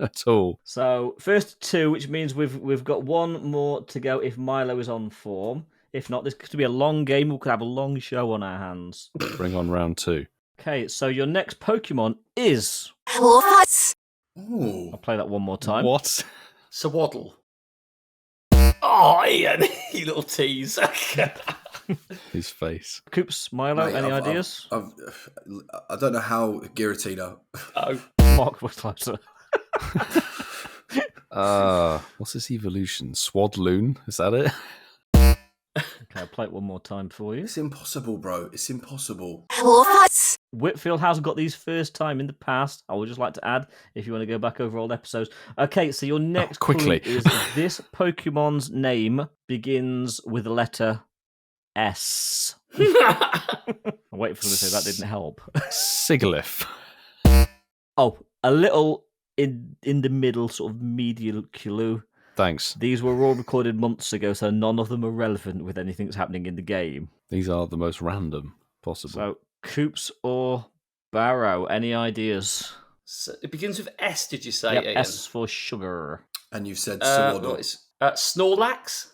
at all. So first 2, which means we've got 1 more to go if Milo is on form. If not, this could be a long game. We could have a long show on our hands. Bring on round 2. Okay, so your next Pokemon is. Ooh. I'll play that one more time. What? Swaddle. Oh, Ian, you little tease. His face. Coops, Milo, Mate, any I've- ideas? I don't know how Giratina. Oh, Mark was closer. What's this evolution? Swadloon? Is that it? Okay, I'll play it one more time for you. It's impossible, bro. It's impossible. Whitfield has got these first time in the past. I would just like to add, if you want to go back over old episodes. Okay, so your next quickly. clue is this Pokemon's name begins with the letter S. I'm waiting for them to say that didn't help. Sigilyph. Oh, a little in the middle, sort of medial clue. Thanks. These were all recorded months ago, so none of them are relevant with anything that's happening in the game. These are the most random possible. So, Coops or Barrow, any ideas? so it begins with S, did you say, Yep, Ian? S for sugar. And you've said What Swaddle. is Snorlax?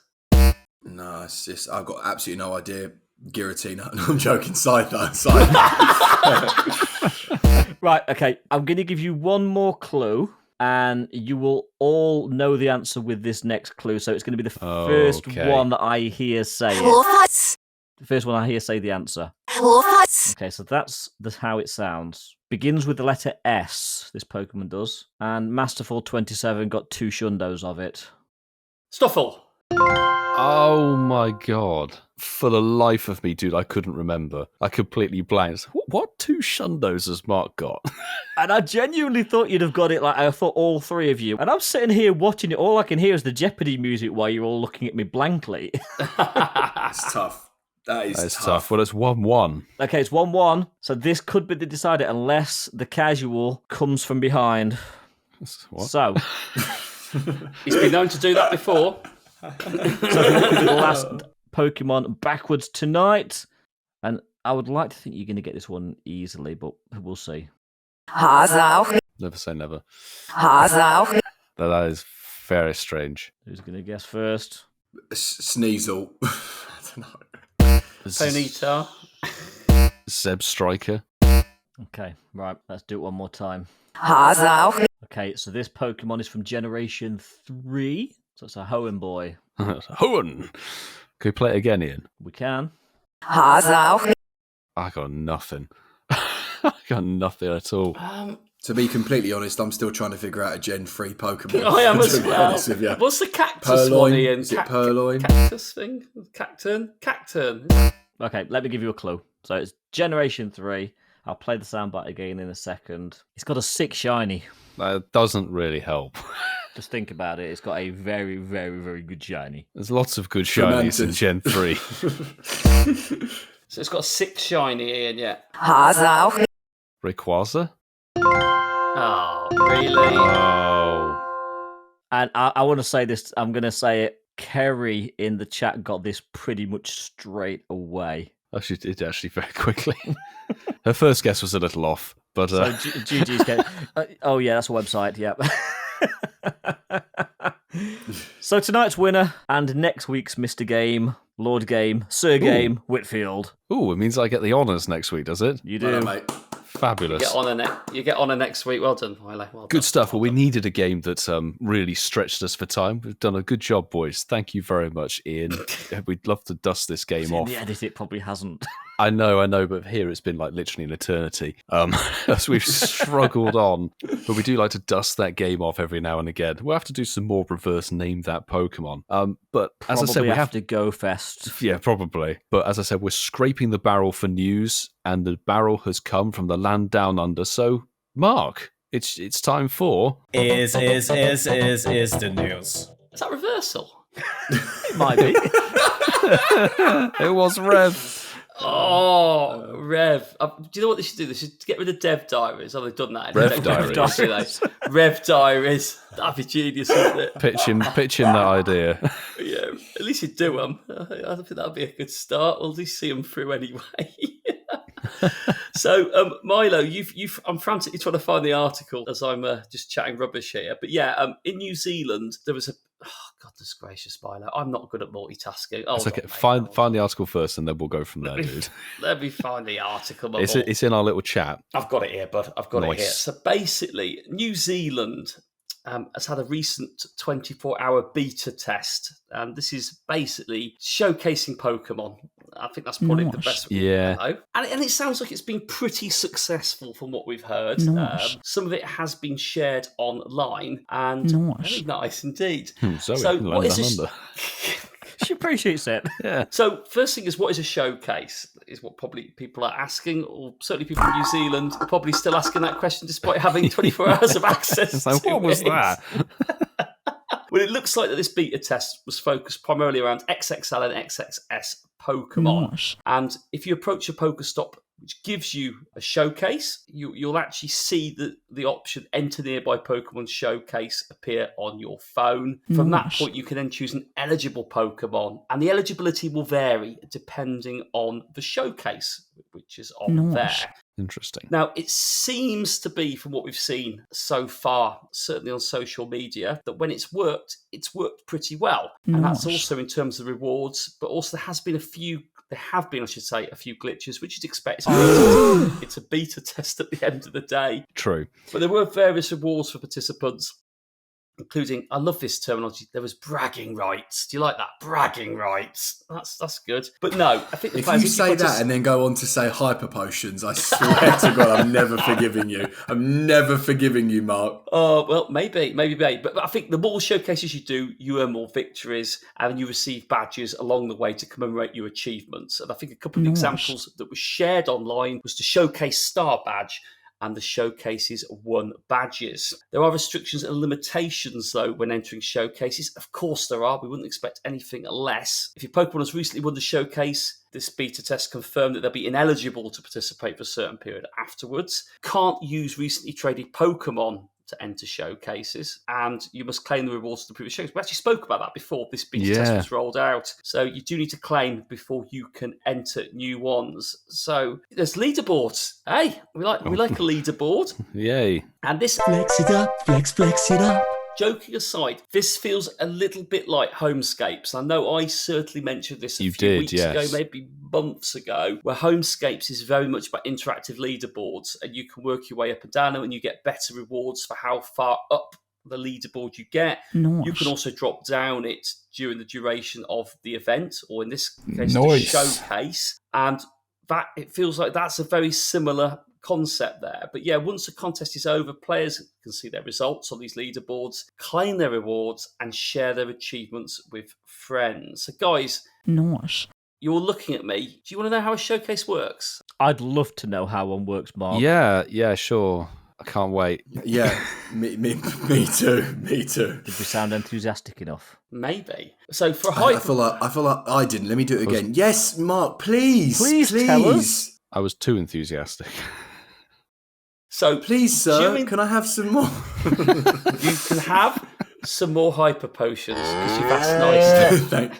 No, it's just I've got absolutely no idea. Giratina. No, I'm joking. Side. Right, okay. I'm going to give you one more clue, and you will all know the answer with this next clue. So it's going to be the first Okay. one that I hear say it. The first one I hear say the answer. Okay, so that's how it sounds. Begins with the letter S, this Pokemon does. And Masterful27 got 2 shundos of it. Stuffle. Oh my god. For the life of me, dude, I couldn't remember. I completely blanked. What 2 shundos has Mark got? And I genuinely thought you'd have got it, like I thought all 3 of you. And I'm sitting here watching it, all I can hear is the Jeopardy music while you're all looking at me blankly. It's tough. That is tough. Well, it's 1-1. Okay, it's 1-1, so this could be the decider unless the casual comes from behind. What? So, He's been known to do that before. so I think that could be the last Pokemon backwards tonight. And I would like to think you're going to get this one easily, but we'll see. Never say never. That is very strange. Who's going to guess first? Sneasel. I don't know. Ponyta. Zeb Striker. Okay, right, let's do it one more time. Okay, so this Pokemon is from Generation 3, so it's a Hoenn boy. Hoenn! Can we play it again, Ian? We can. I got nothing. I got nothing at all. To be completely honest, I'm still trying to figure out a Gen 3 Pokemon. I am as to be well. honest with you. What's the cactus Purloin? one, Ian? Is it Purloin? Cactus thing? Cacturn? Okay, let me give you a clue. So it's Generation 3, I'll play the soundbite again in a second. It's got a 6 shiny. That doesn't really help. Just think about it. It's got a very, very, very good shiny. There's lots of good shinies in Fomantis. Gen 3. So it's got a 6 shiny, Ian, yeah. Rayquaza? Oh, really? Oh. And I want to say this. I'm going to say it. Kerry in the chat got this pretty much straight away. Oh, she did actually very quickly. Her first guess was a little off, but... So GG's get. Oh, yeah, that's a website. Yep. So tonight's winner and next week's Mr. Game, Lord Game, Sir Game, Whitfield. Ooh, it means I get the honours next week, does it? You do. Well done, mate. Fabulous. You get on next week. Well done, Milo. Well Good done. stuff. Well, we needed a game that really stretched us for time. We've done a good job, boys. Thank you very much, Ian. We'd love to dust this game In off. the edit, it probably hasn't. I know, but here it's been like literally an eternity as we've struggled on. But we do like to dust that game off every now and again. We'll have to do some more reverse Name That Pokemon. But as I said, we have to go fest. Yeah, probably. But as I said, we're scraping the barrel for news, and the barrel has come from the land down under. So, Mark, it's time for... Is the news. Is that reversal? It might be. It was Rev. Oh, Rev. Do you know what they should do? They should get rid of Dev Diaries. Oh, they've done that. Rev Dev Diaries. Rev Diaries. That'd be genius, wouldn't it? Pitching that idea. Yeah, at least you do them. I think that'd be a good start. We'll just see them through anyway. So, Milo, I'm frantically trying to find the article as I'm just chatting rubbish here. But yeah, in New Zealand, there was a... Oh, goodness gracious, Milo. I'm not good at multitasking. It's okay. Find the article first and then we'll go from there, dude. Let me find the article. It's in our little chat. I've got it here, bud. I've got it here. Nice. So basically, New Zealand has had a recent 24-hour beta test. And this is basically showcasing Pokemon. I think that's probably the best way to know. And it sounds like it's been pretty successful from what we've heard. Some of it has been shared online. And very nice indeed. Zoe, so what is this? She appreciates it. Yeah. So first thing is, what is a showcase? Is what probably people are asking, or certainly people in New Zealand are probably still asking that question despite having 24 hours of access. So what was that? Well, it looks like that this beta test was focused primarily around XXL and XXS Pokemon. And if you approach a Pokestop which gives you a showcase, you'll actually see the option Enter Nearby Pokemon Showcase appear on your phone. From that point, you can then choose an eligible Pokemon, and the eligibility will vary depending on the showcase, which is on there. Interesting. Now, it seems to be, from what we've seen so far, certainly on social media, that when it's worked pretty well. And that's also in terms of rewards, but also there have been a few glitches, which you'd expect. It's a beta test at the end of the day. True. But there were various rewards for participants, including, I love this terminology, there was bragging rights. Do you like that? Bragging rights. That's good. But no, I think if you say that and then go on to say hyper potions, I swear to God, I'm never forgiving you. I'm never forgiving you, Mark. Oh, well, maybe. But I think the more showcases you do, you earn more victories and you receive badges along the way to commemorate your achievements. And I think a couple of examples that were shared online was the Showcase Star Badge and the Showcases won badges. There are restrictions and limitations, though, when entering showcases. Of course there are. We wouldn't expect anything less. If your Pokemon has recently won the showcase, this beta test confirmed that they'll be ineligible to participate for a certain period afterwards. Can't use recently traded Pokemon to enter showcases, and you must claim the rewards to the previous showcase. We actually spoke about that before this beta test was rolled out. So you do need to claim before you can enter new ones. So there's leaderboards. Hey, we like a leaderboard. Yay. And this Flex it up, flex it up. Joking aside, this feels a little bit like Homescapes. I know I certainly mentioned this a few weeks ago, maybe months ago, where Homescapes is very much about interactive leaderboards, and you can work your way up and down and you get better rewards for how far up the leaderboard you get. You can also drop down it during the duration of the event, or in this case, the showcase. And that it feels like that's a very similar concept there. But yeah, once the contest is over, players can see their results on these leaderboards, claim their rewards, and share their achievements with friends. So guys, you're looking at me. Do you want to know how a showcase works? I'd love to know how one works, Mark. Yeah, sure. I can't wait. Yeah, me too. Me too. Did we sound enthusiastic enough? Maybe. So for I hyper... feel like I didn't. Let me do it again. Yes, Mark, please. Please tell us. I was too enthusiastic. So Please, sir, during- can I have some more? You can have some more hyper potions because you've asked nicely.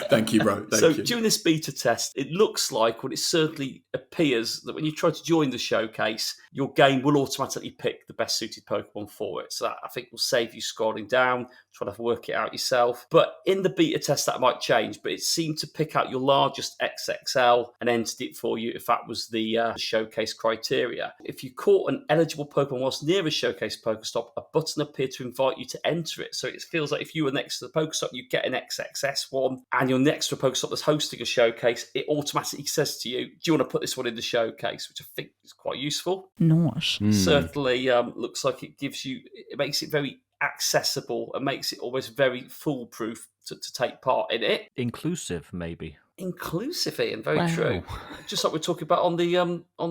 Thank you, bro. So Thank you. during this beta test, it looks like, well, it certainly appears that when you try to join the showcase, your game will automatically pick the best suited Pokemon for it. So that, I think, will save you scrolling down, trying to work it out yourself. But in the beta test, that might change. But it seemed to pick out your largest XXL and entered it for you if that was the showcase criteria. If you caught an eligible Pokemon whilst near a showcase Pokestop, a button appeared to invite you to enter it. So it feels like if you were next to the Pokestop, you get an XXS one, and you're next to a Pokestop that's hosting a showcase, it automatically says to you, do you want to put this one in the showcase? Which I think is quite useful. Nice. Certainly looks like it makes it very accessible and makes it almost very foolproof to take part in it. Inclusive, maybe. Inclusive, Ian, very true. Just like we're talking about on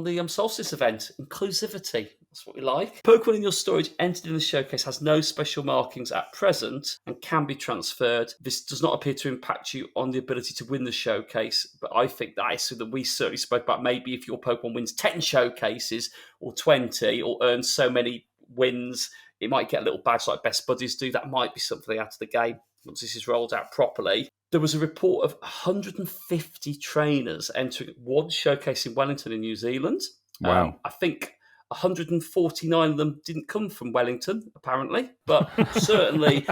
the Solstice event, inclusivity. That's what we like. Pokemon in your storage entered in the showcase has no special markings at present and can be transferred. This does not appear to impact you on the ability to win the showcase, but I think that is something that we certainly spoke about. Maybe if your Pokemon wins 10 showcases or 20 or earns so many wins, it might get a little badge like Best Buddies do. That might be something they add to the game once this is rolled out properly. There was a report of 150 trainers entering one showcase in Wellington in New Zealand. Wow. I think 149 of them didn't come from Wellington, apparently, but certainly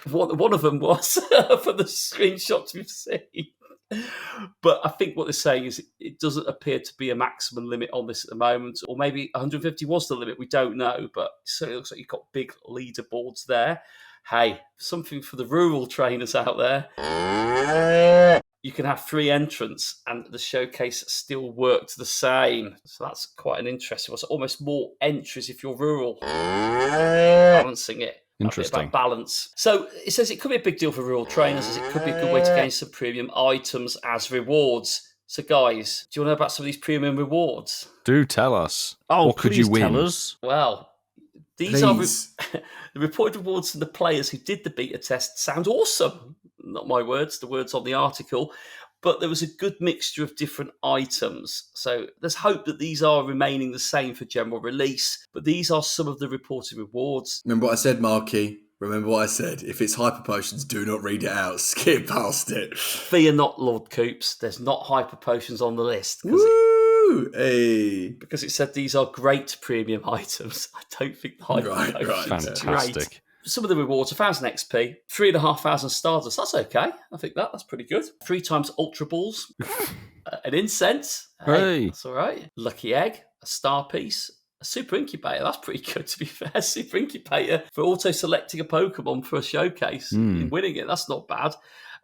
one of them was for the screenshots we've seen. But I think what they're saying is it doesn't appear to be a maximum limit on this at the moment, or maybe 150 was the limit, we don't know, but it certainly looks like you've got big leaderboards there. Hey, something for the rural trainers out there. You can have 3 entrants and the showcase still worked the same. So that's quite an interesting one. So almost more entries if you're rural. Balancing it. Interesting. About balance. So it says it could be a big deal for rural trainers, as it could be a good way to gain some premium items as rewards. So guys, do you want to know about some of these premium rewards? Do tell us. Oh, what could you win? Tell us. Well, these are the reported rewards from the players who did the beta test. Sound awesome. Not my words, the words on the article. But there was a good mixture of different items. So there's hope that these are remaining the same for general release. But these are some of the reported rewards. Remember what I said, Marky? Remember what I said? If it's hyper potions, do not read it out. Skip past it. Fear not, Lord Coops. There's not hyper potions on the list. Woo! Hey. Because it said these are great premium items. I don't think the hyper potions are great. Fantastic. Some of the rewards, 1,000 XP, 3,500 Stardust. That's okay. I think that's pretty good. 3 times Ultra Balls, an Incense. Hey. That's all right. Lucky Egg, a Star Piece, a Super Incubator. That's pretty good, to be fair. Super Incubator for auto-selecting a Pokemon for a showcase and winning it. That's not bad.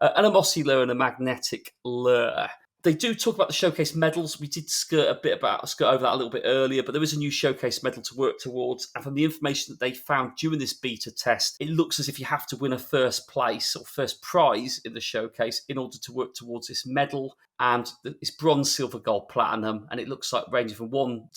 And a Mossy Lure and a Magnetic Lure. They do talk about the showcase medals. We did skirt over that a little bit earlier, but there is a new showcase medal to work towards. And from the information that they found during this beta test, it looks as if you have to win a first place or first prize in the showcase in order to work towards this medal. And it's bronze, silver, gold, platinum. And it looks like ranging from one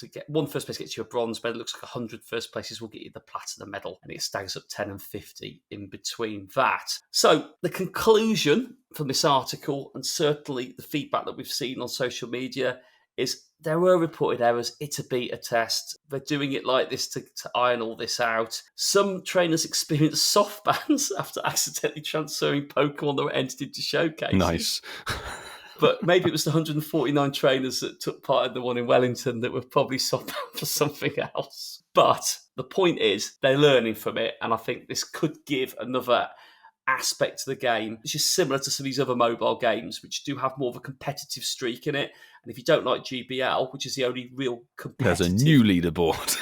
first place gets you a bronze medal. It looks like 100 first places will get you the platinum medal. And it staggers up 10 and 50 in between that. So the conclusion from this article, and certainly the feedback that we've seen on social media, is there were reported errors. It's a beta test. They're doing it like this to iron all this out. Some trainers experienced soft bans after accidentally transferring Pokemon that were entered into showcase. Nice. But maybe it was the 149 trainers that took part in the one in Wellington that were probably soft banned for something else. But the point is, they're learning from it, and I think this could give another aspect to the game, which is similar to some of these other mobile games, which do have more of a competitive streak in it. And if you don't like GBL, which is the only real competitive... There's a new leaderboard.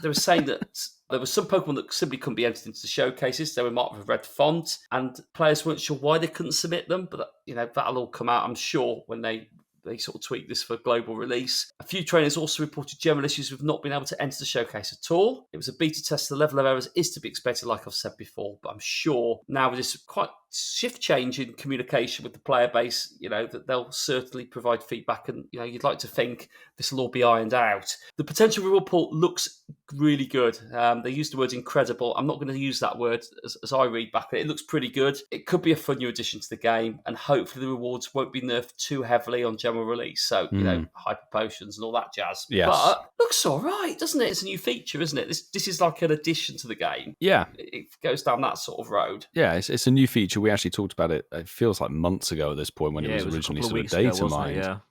They were saying that there were some Pokemon that simply couldn't be entered into the showcases. They were marked with a red font, and players weren't sure why they couldn't submit them. But that'll all come out, I'm sure, when they they sort of tweaked this for global release. A few trainers also reported general issues with not being able to enter the showcase at all. It was a beta test, the level of errors is to be expected, like I've said before, but I'm sure now with this quite shift change in communication with the player base, that they'll certainly provide feedback, and you'd like to think this will all be ironed out. The potential reward pool looks really good. They used the word incredible. I'm not going to use that word as I read back. It looks pretty good. It could be a fun new addition to the game, and hopefully the rewards won't be nerfed too heavily on general release. So, hyper potions and all that jazz. Yes. But looks all right, doesn't it? It's a new feature, isn't it? This is like an addition to the game. Yeah. It goes down that sort of road. Yeah, it's a new feature. We actually talked about it, it feels like months ago at this point when it was originally sort of data mined.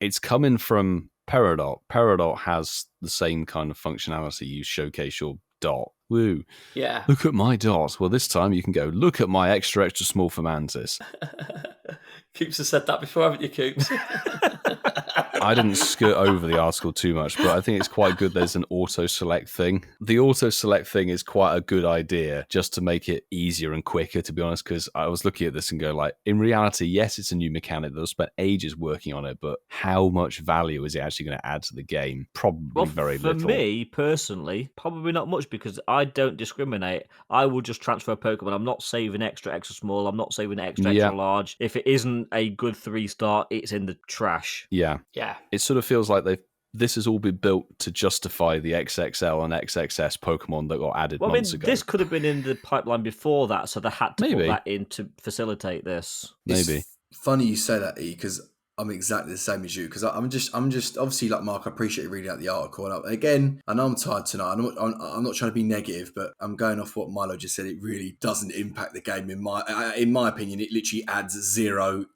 It's coming from Peridot. Peridot has the same kind of functionality. You showcase your dot. Woo. Yeah. Look at my dot. Well, this time you can go, look at my extra small Fomantis. Coops has said that before, haven't you, Coops? I didn't skirt over the article too much, but I think it's quite good there's an auto-select thing. The auto-select thing is quite a good idea just to make it easier and quicker, to be honest, because I was looking at this and go like, in reality, yes, it's a new mechanic. They'll spend ages working on it, but how much value is it actually going to add to the game? Probably very little. For me, personally, probably not much, because I don't discriminate. I will just transfer a Pokemon. I'm not saving extra small. I'm not saving extra large. If it isn't a good 3-star, it's in the trash. Yeah. It sort of feels like this has all been built to justify the XXL and XXS Pokemon that got added months ago. This could have been in the pipeline before that, so they had to put that in to facilitate this. Maybe. It's funny you say that, E, because I'm exactly the same as you, because I'm just obviously, like Mark, I appreciate you reading out the article. And again, I know I'm tired tonight. I'm not trying to be negative, but I'm going off what Milo just said. It really doesn't impact the game in my opinion. It literally adds 0%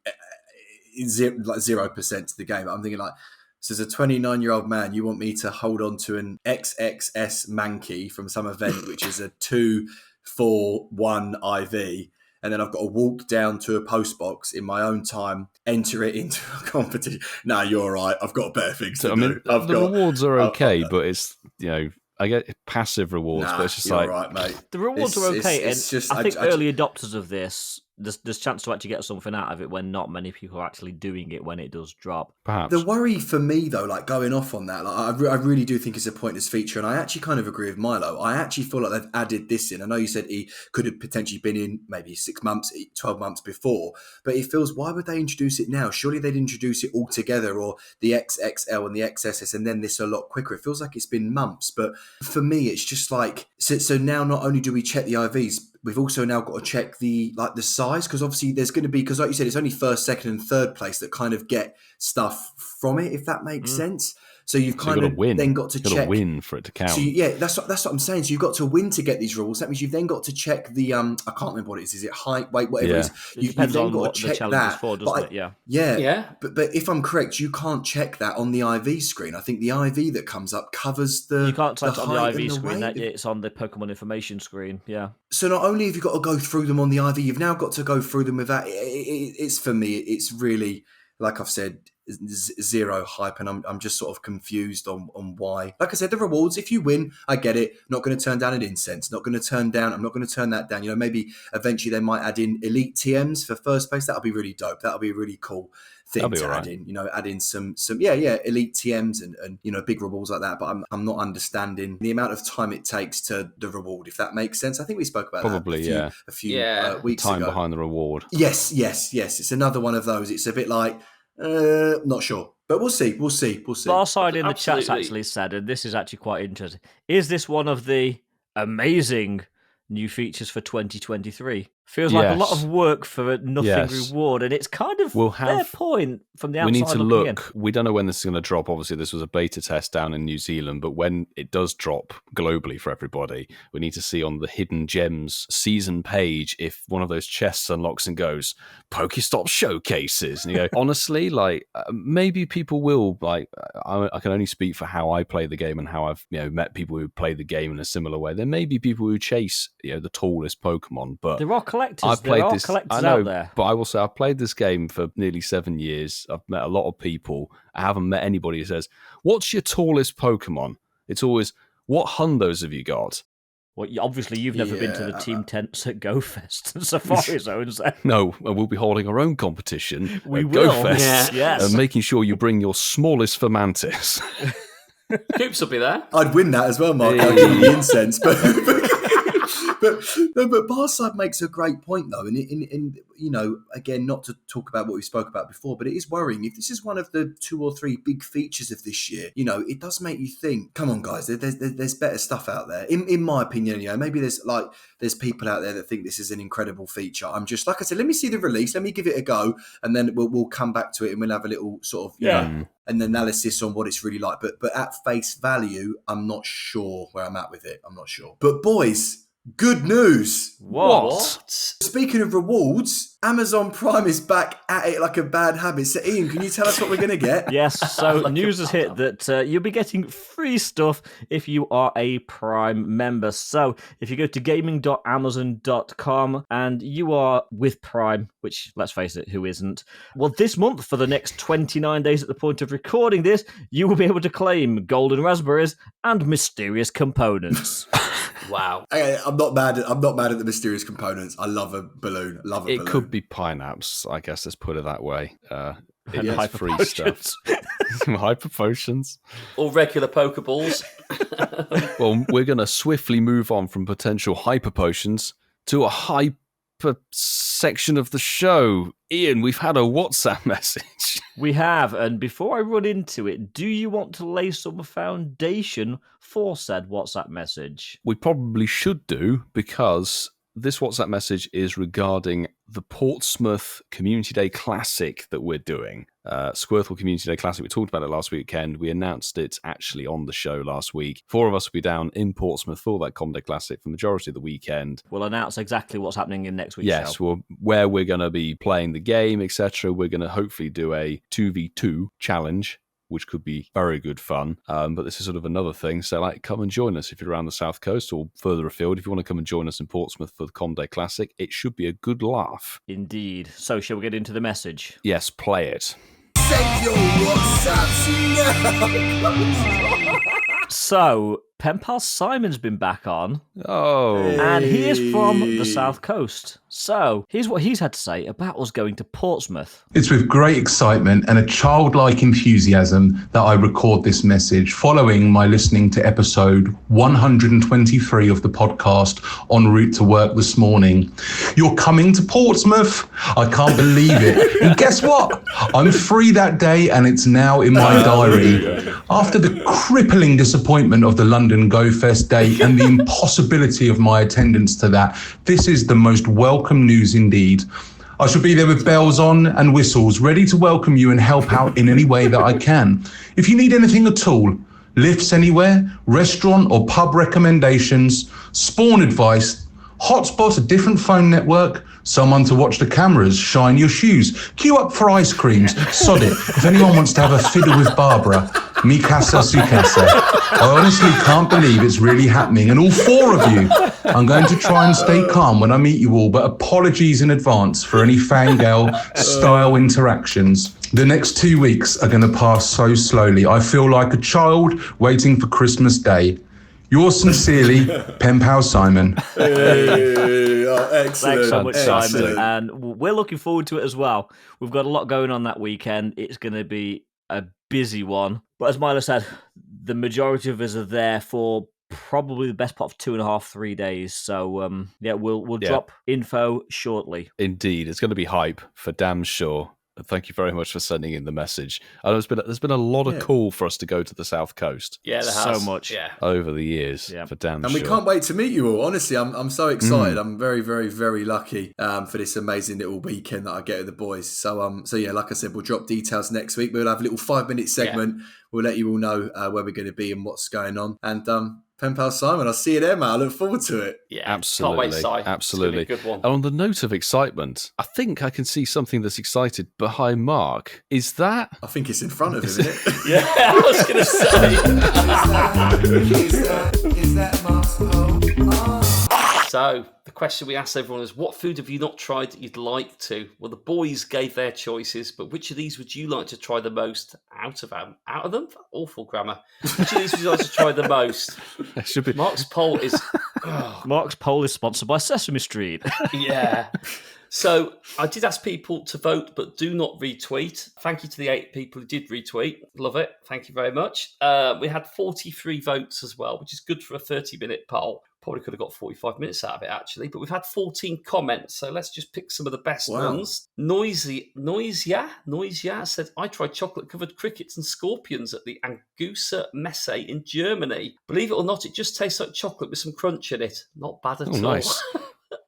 to the game. I'm thinking like, so as a 29-year-old man, you want me to hold on to an XXS Mankey from some event, which is a 2-4-1 IV, and then I've got to walk down to a post box in my own time, enter it into a competition. No, you're all right. I've got better things to do. The rewards are okay, but it's, I get passive rewards, but it's just you're like... all right, mate. The rewards are okay, and just, I think early adopters of this, there's chance to actually get something out of it when not many people are actually doing it when it does drop. Perhaps. The worry for me, though, like going off on that, like I really do think it's a pointless feature, and I actually kind of agree with Milo. I actually feel like they've added this in. I know you said he could have potentially been in maybe 6 months, 12 months before, but it feels, why would they introduce it now? Surely they'd introduce it all together, or the XXL and the XSS, and then this a lot quicker. It feels like it's been months, but for me, it's just like, so now not only do we check the IVs, we've also now got to check the size, because obviously there's going to be, because like you said, it's only first, second, and third place that kind of get stuff from it, if that makes sense. So you've kind of then got to check. Win for it to count. So that's what I'm saying. So you've got to win to get these rules. That means you've then got to check the I can't remember what it is. Is it height, weight, whatever it is? You've then got to check that. But if I'm correct, you can't check that on the IV screen. I think the IV that comes up covers the. You can't type it on the IV screen. Weight. It's on the Pokemon information screen. Yeah. So not only have you got to go through them on the IV, you've now got to go through them with that. It's for me. It's really, like I've said, zero hype, and I'm just sort of confused on why. Like I said, the rewards, if you win, I get it. Not going to turn down an Incensed, I'm not going to turn that down. Maybe eventually they might add in elite TMs for first place. That'll be really dope. That'll be a really cool thing to add in. Add in some elite TMs and big rewards like that. But I'm not understanding the amount of time it takes to the reward, if that makes sense. I think we spoke about that a few weeks ago. Time behind the reward. Yes. It's another one of those. It's a bit like, not sure, but we'll see. Barside in the chat's actually said, and this is actually quite interesting, is this one of the amazing new features for 2023? Feels like a lot of work for nothing reward, and it's kind of their point from the outside. We need to look. We don't know when this is going to drop. Obviously, this was a beta test down in New Zealand, but when it does drop globally for everybody, we need to see on the Hidden Gems season page if one of those chests unlocks and goes, Pokestop showcases. And you go, honestly, maybe people will, I can only speak for how I play the game and how I've met people who play the game in a similar way. There may be people who chase the tallest Pokemon, but there are collectors. Collectors out there. But I will say I've played this game for nearly 7 years. I've met a lot of people. I haven't met anybody who says, what's your tallest Pokemon? It's always, what hundos have you got? Well, obviously you've never been to the team tents at GoFest and Safari Zones. Then. No, we'll be holding our own competition. We at will. GoFest, Yes. and making sure you bring your smallest Fomantis. Coops will be there. I'd win that as well, Mark. I'd win the incense, but Barside makes a great point though, and again, not to talk about what we spoke about before, but it is worrying if this is one of the 2 or 3 big features of this year. It does make you think. Come on, guys, there's better stuff out there. In my opinion, maybe there's people out there that think this is an incredible feature. I'm just like I said, let me see the release, let me give it a go, and then we'll come back to it and we'll have a little sort of an analysis on what it's really like. But at face value, I'm not sure where I'm at with it. I'm not sure. But boys, good news. What? Speaking of rewards, Amazon Prime is back at it like a bad habit. So Ian, can you tell us what we're going to get? Yes, so news has hit that you'll be getting free stuff if you are a Prime member. So if you go to gaming.amazon.com and you are with Prime, which, let's face it, who isn't? Well, this month, for the next 29 days at the point of recording this, you will be able to claim golden raspberries and mysterious components. Wow. I'm not mad at the mysterious components. I love a balloon. It could be pineapples, I guess. Let's put it that way. And It's hyper free potions. stuff. Hyper potions. Or regular Pokeballs. Well, we're going to swiftly move on from potential hyper potions to a hyper section of the show. Ian, we've had a WhatsApp message. We have, and before I run into it, do you want to lay some foundation for said WhatsApp message? We probably should do, because this WhatsApp message is regarding the Portsmouth Community Day Classic that we're doing. Squirtle Community Day Classic. We talked about it last weekend. We announced it actually on the show last week. 4 of us will be down in Portsmouth for that Com Day Classic for the majority of the weekend. We'll announce exactly what's happening in next week's yes, show. Well, where we're going to be playing the game, etc. We're going to hopefully do a 2v2 challenge, which could be very good fun. But this is sort of another thing. So, come and join us if you're around the South Coast or further afield. If you want to come and join us in Portsmouth for the Com Day Classic, it should be a good laugh. Indeed. So, shall we get into the message? Yes, play it. Send your WhatsApps now. So, pen pal Simon's been back on. Oh. And he is from the South Coast. So, here's what he's had to say about us going to Portsmouth. It's with great excitement and a childlike enthusiasm that I record this message following my listening to episode 123 of the podcast en route to work this morning. You're coming to Portsmouth? I can't believe it. And guess what? I'm free that day and it's now in my diary. After the crippling disappointment of the London Go Fest date and the impossibility of my attendance to that, this is the most welcome news indeed. I shall be there with bells on and whistles, ready to welcome you and help out in any way that I can. If you need anything at all, lifts anywhere, restaurant or pub recommendations, spawn advice, hotspot a different phone network, someone to watch the cameras, shine your shoes, queue up for ice creams, sod it. If anyone wants to have a fiddle with Barbara, mi casa su casa. I honestly can't believe it's really happening. And all 4 of you, I'm going to try and stay calm when I meet you all, but apologies in advance for any fangirl style interactions. The next 2 weeks are going to pass so slowly. I feel like a child waiting for Christmas Day. Yours sincerely, Pen Pal Simon. Hey, excellent. Thanks so much, Excellent. Simon. And we're looking forward to it as well. We've got a lot going on that weekend. It's going to be a busy one. But as Milo said, the majority of us are there for probably the best part of 2.5, 3 days. So, we'll drop info shortly. Indeed. It's going to be hype, for damn sure. Thank you very much for sending in the message. I know there's been a lot of call for us to go to the South Coast. Yeah, there has. So much. Yeah. Over the years, for damn And sure. we can't wait to meet you all. Honestly, I'm so excited. I'm very, very, very lucky for this amazing little weekend that I get with the boys. So yeah, like I said, we'll drop details next week. We'll have a little 5-minute segment. Yeah. We'll let you all know where we're going to be and what's going on. And Pen Pal Simon, I'll see you there, man. I look forward to it. Yeah, absolutely. Can't wait, Si. Absolutely. It's gonna be a good one. And on the note of excitement, I think I can see something that's excited behind Mark. Is that? I think it's in front of him, isn't it? Yeah, I was going to say. Is that Mark's home? So, the question we asked everyone is, what food have you not tried that you'd like to? Well, the boys gave their choices, but which of these would you like to try the most out of them? Awful grammar. Which of these would you like to try the most? It should be. Mark's poll is Mark's poll is sponsored by Sesame Street. Yeah. So I did ask people to vote, but do not retweet. Thank you to the 8 people who did retweet. Love it. Thank you very much. We had 43 votes as well, which is good for a 30-minute poll. Probably could have got 45 minutes out of it, actually. But we've had 14 comments, so let's just pick some of the best ones. Noisia said, I tried chocolate-covered crickets and scorpions at the Angusa Messe in Germany. Believe it or not, it just tastes like chocolate with some crunch in it. Not bad at all. Nice.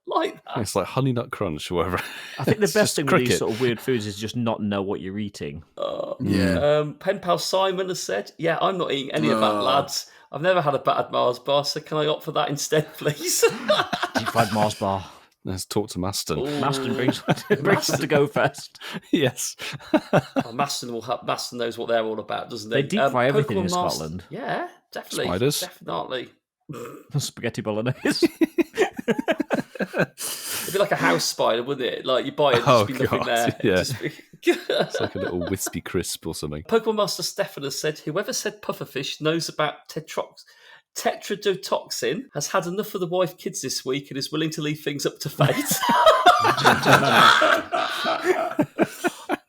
Like that. It's like Honey Nut Crunch or whatever. I think the It's best just thing with these sort of weird foods is just not know what you're eating. Pen pal Simon has said, yeah, I'm not eating any of that, lads. I've never had a battered Mars bar, so can I opt for that instead, please? Deep fried Mars bar. Let's talk to Maston. Maston brings us to Go Fest. Yes. Maston knows what they're all about, doesn't They he? deep fry everything Pokemon in Scotland. Yeah, definitely. Spiders. Definitely. Spaghetti bolognese. It'd be like a house spider, wouldn't it? Like you buy it, just be nothing there. Yeah. It's like a little wispy crisp or something. Pokemon Master Stephanus said, whoever said pufferfish knows about tetrodotoxin, has had enough of the wife kids this week and is willing to leave things up to fate.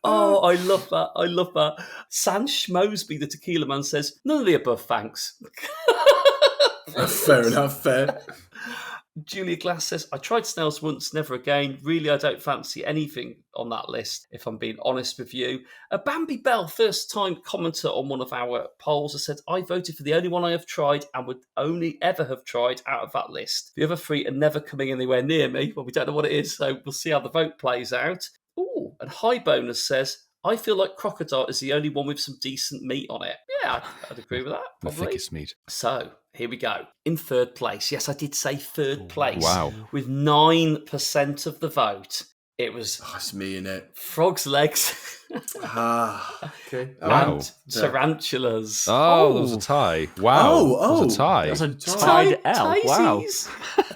Oh, I love that. I love that. San Schmoseby, the tequila man, says, none of the above, thanks. Fair enough, fair. Julia Glass says, I tried snails once, never again. Really, I don't fancy anything on that list, if I'm being honest with you. Bambi Bell, first time commenter on one of our polls, has said, I voted for the only one I have tried and would only ever have tried out of that list. The other 3 are never coming anywhere near me. Well, we don't know what it is, so we'll see how the vote plays out. Ooh, and High Bonus says, I feel like crocodile is the only one with some decent meat on it. Yeah, I'd agree with that. The Probably. thickest meat. So, here we go. In third place. Yes, I did say third place. Wow. With 9% of the vote. It was That's me in it. frog's legs Okay. Wow. and tarantulas. Oh, that was a tie. Wow. That was a tie. That's a tied L. Wow. Tiesies.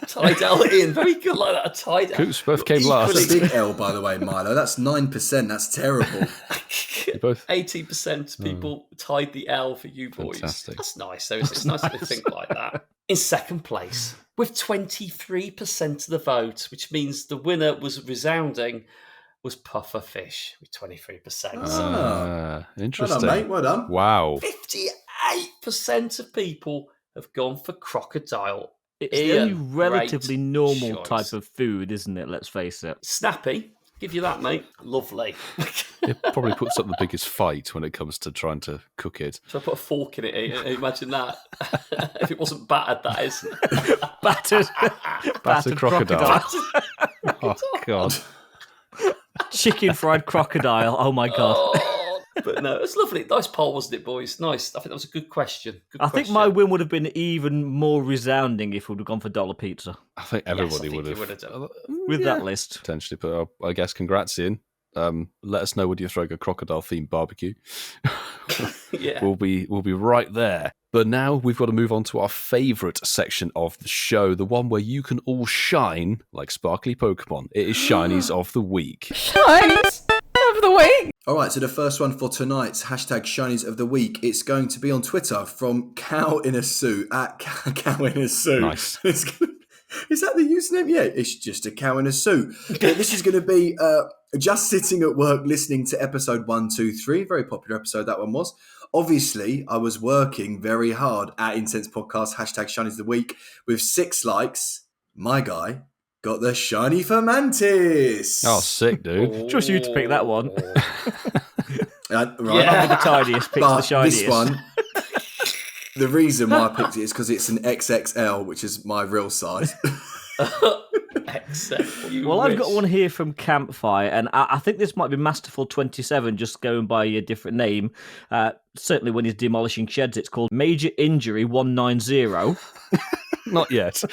Tied L in. Very good like that. A tied L. Coops both came That's last. a big L, by the way, Milo. That's 9%. That's terrible. Both 80% people tied the L for you boys. Fantastic. That's nice. So it's nice to think like that. In second place, with 23% of the vote, which means the winner was resounding, was Pufferfish with 23%. Well interesting. done, mate. Well done. Wow. 58% of people have gone for crocodile. It's the only Ian, relatively great normal choice. type of food, isn't it? Let's face it. Snappy. Give you that, mate. Lovely. It probably puts up the biggest fight when it comes to trying to cook it. So I put a fork in it. Imagine that. If it wasn't battered, that is. Battered crocodile. Oh, God. Chicken fried crocodile. Oh my God. Oh, but no, it's lovely. Nice poll, wasn't it, boys? Nice. I think that was a good question. I think my win would have been even more resounding if we'd have gone for dollar pizza I think everybody would have. done. with that list. Potentially, but I guess congrats, Ian. Let us know when you're throwing a crocodile-themed barbecue. Yeah. We'll be right there. But now we've got to move on to our favourite section of the show, the one where you can all shine like sparkly Pokemon. It is Shinies of the Week. Shines of the week. All right, so the first one for tonight's hashtag Shinies of the Week, it's going to be on Twitter from Cow in a Suit, at Cow in a Suit. Nice. Is that the username? Yeah, it's just a cow in a suit. This is going to be just sitting at work listening to episode 123. Very popular episode that one was. Obviously, I was working very hard at Incensed Podcast, hashtag Shinies of the Week, with 6 likes. My guy got the shiny Fomantis. Oh, sick, dude. Trust you to pick that one. Right. Not the tiniest, picks the But shiniest. this one, the reason why I picked it is because it's an XXL, which is my real size. Well, I've got one here from Campfire, and I think this might be Masterful27, just going by a different name. Certainly when he's demolishing sheds, it's called Major Injury 190. Not yet.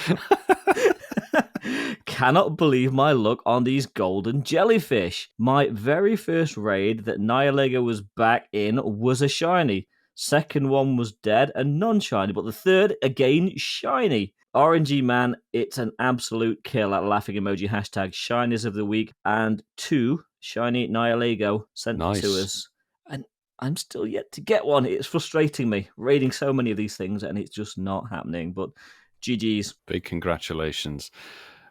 Cannot believe my luck on these golden jellyfish. My very first raid that Nihilego was back in was a shiny. Second one was dead and non-shiny, but the third, again, shiny. RNG man, it's an absolute kill at laughing emoji, hashtag shinies of the week, and 2 shiny Nihilego sent Nice. to us. And I'm still yet to get one. It's frustrating me, raiding so many of these things, and it's just not happening. But GG's. Big congratulations.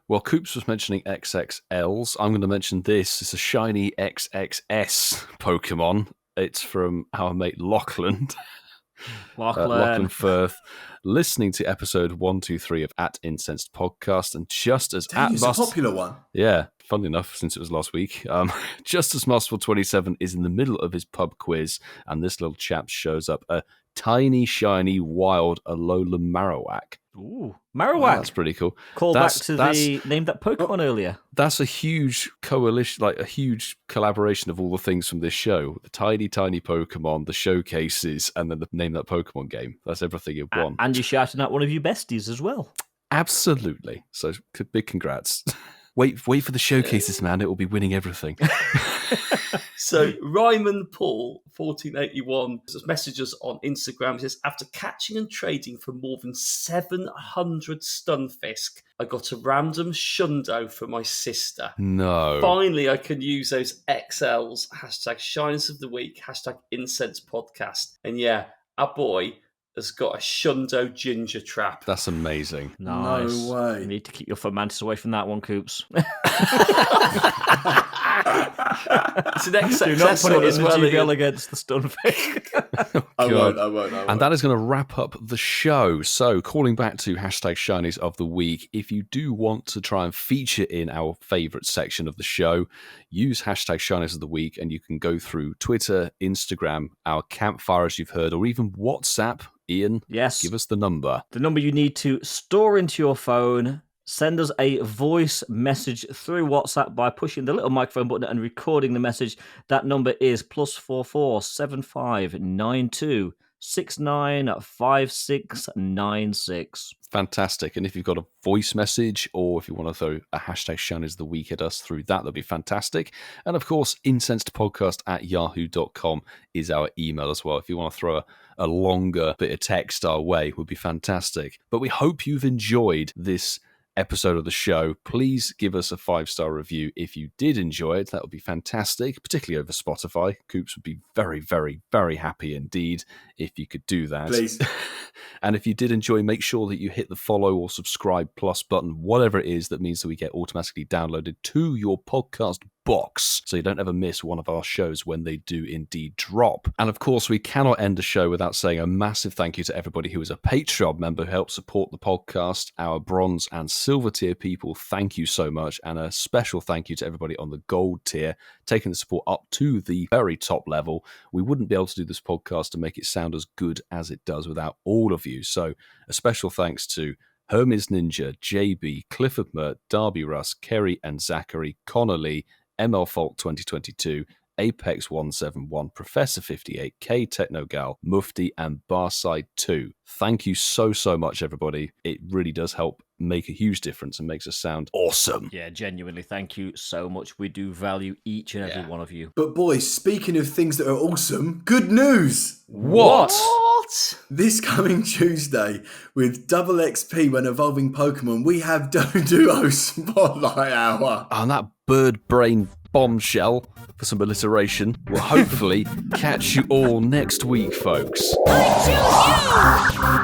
Well, Coops was mentioning XXLs. I'm going to mention this. It's a shiny XXS Pokemon. It's from our mate Lachlan. Lachlan Firth, listening to episode 123 of At Incensed Podcast, and just as It's a popular one. Yeah, funnily enough, since it was last week, just as Masterful27 is in the middle of his pub quiz, and this little chap shows up a tiny, shiny, wild Alola Marowak. Ooh, Marowak. That's pretty cool. Call back to the Name That Pokémon earlier. That's a huge coalition, like a huge collaboration of all the things from this show. The tiny, tiny Pokemon, the showcases, and then the Name That Pokemon game. That's everything in one. And you're shouting out one of your besties as well. Absolutely. So big congrats. Wait for the showcases, man. It will be winning everything. So Ryman Paul 1481 messages on Instagram. He says, after catching and trading for more than 700 Stunfisk, I got a random Shundo for my sister. No. Finally, I can use those XLs. Hashtag Shyness of the Week. Hashtag Incensed Podcast. And yeah, our boy has got a Shundo ginger trap. That's amazing. Nice. No way. You need to keep your Fomantis away from that one, Coops. It's an XXS Do not put it as in the well. GBL against the Stunfisk. I won't. And that is going to wrap up the show. So, calling back to hashtag Shinies of the Week, if you do want to try and feature in our favourite section of the show, use hashtag Shinies of the Week, and you can go through Twitter, Instagram, our campfire, as you've heard, or even WhatsApp. Ian, Yes. Give us the number. The number you need to store into your phone. Send us a voice message through WhatsApp by pushing the little microphone button and recording the message. That number is +44 7592 695696. Fantastic. And if you've got a voice message, or if you want to throw a hashtag Shinies of the Week at us through that'd be fantastic. And of course, incensedpodcast@yahoo.com is our email as well. If you want to throw a longer bit of text our way, would be fantastic. But we hope you've enjoyed this episode of the show. Please give us a 5-star review if you did enjoy it. That would be fantastic, particularly over Spotify. Coops would be very, very, very happy indeed if you could do that. Please. And if you did enjoy, make sure that you hit the follow or subscribe plus button, whatever it is that means that we get automatically downloaded to your podcast box, so you don't ever miss one of our shows when they do indeed drop. And of course, we cannot end the show without saying a massive thank you to everybody who is a Patreon member who helps support the podcast. Our bronze and silver tier people, thank you so much. And a special thank you to everybody on the gold tier, taking the support up to the very top level. We wouldn't be able to do this podcast to make it sound as good as it does without all of you. So a special thanks to Hermes Ninja, JB, Clifford Mert, Darby Russ, Kerry and Zachary, Connor Lee, ML Fault 2022, Apex 171, Professor 58, K Technogal, Mufti, and Barside 2. Thank you so much, everybody. It really does help make a huge difference and makes us sound awesome. Yeah, genuinely, thank you so much. We do value each and every one of you. But boys, speaking of things that are awesome, good news! What? This coming Tuesday, with double XP when evolving Pokemon, we have Doduo Spotlight Hour. And that bird brain bombshell, for some alliteration, will hopefully catch you all next week, folks. I choose you!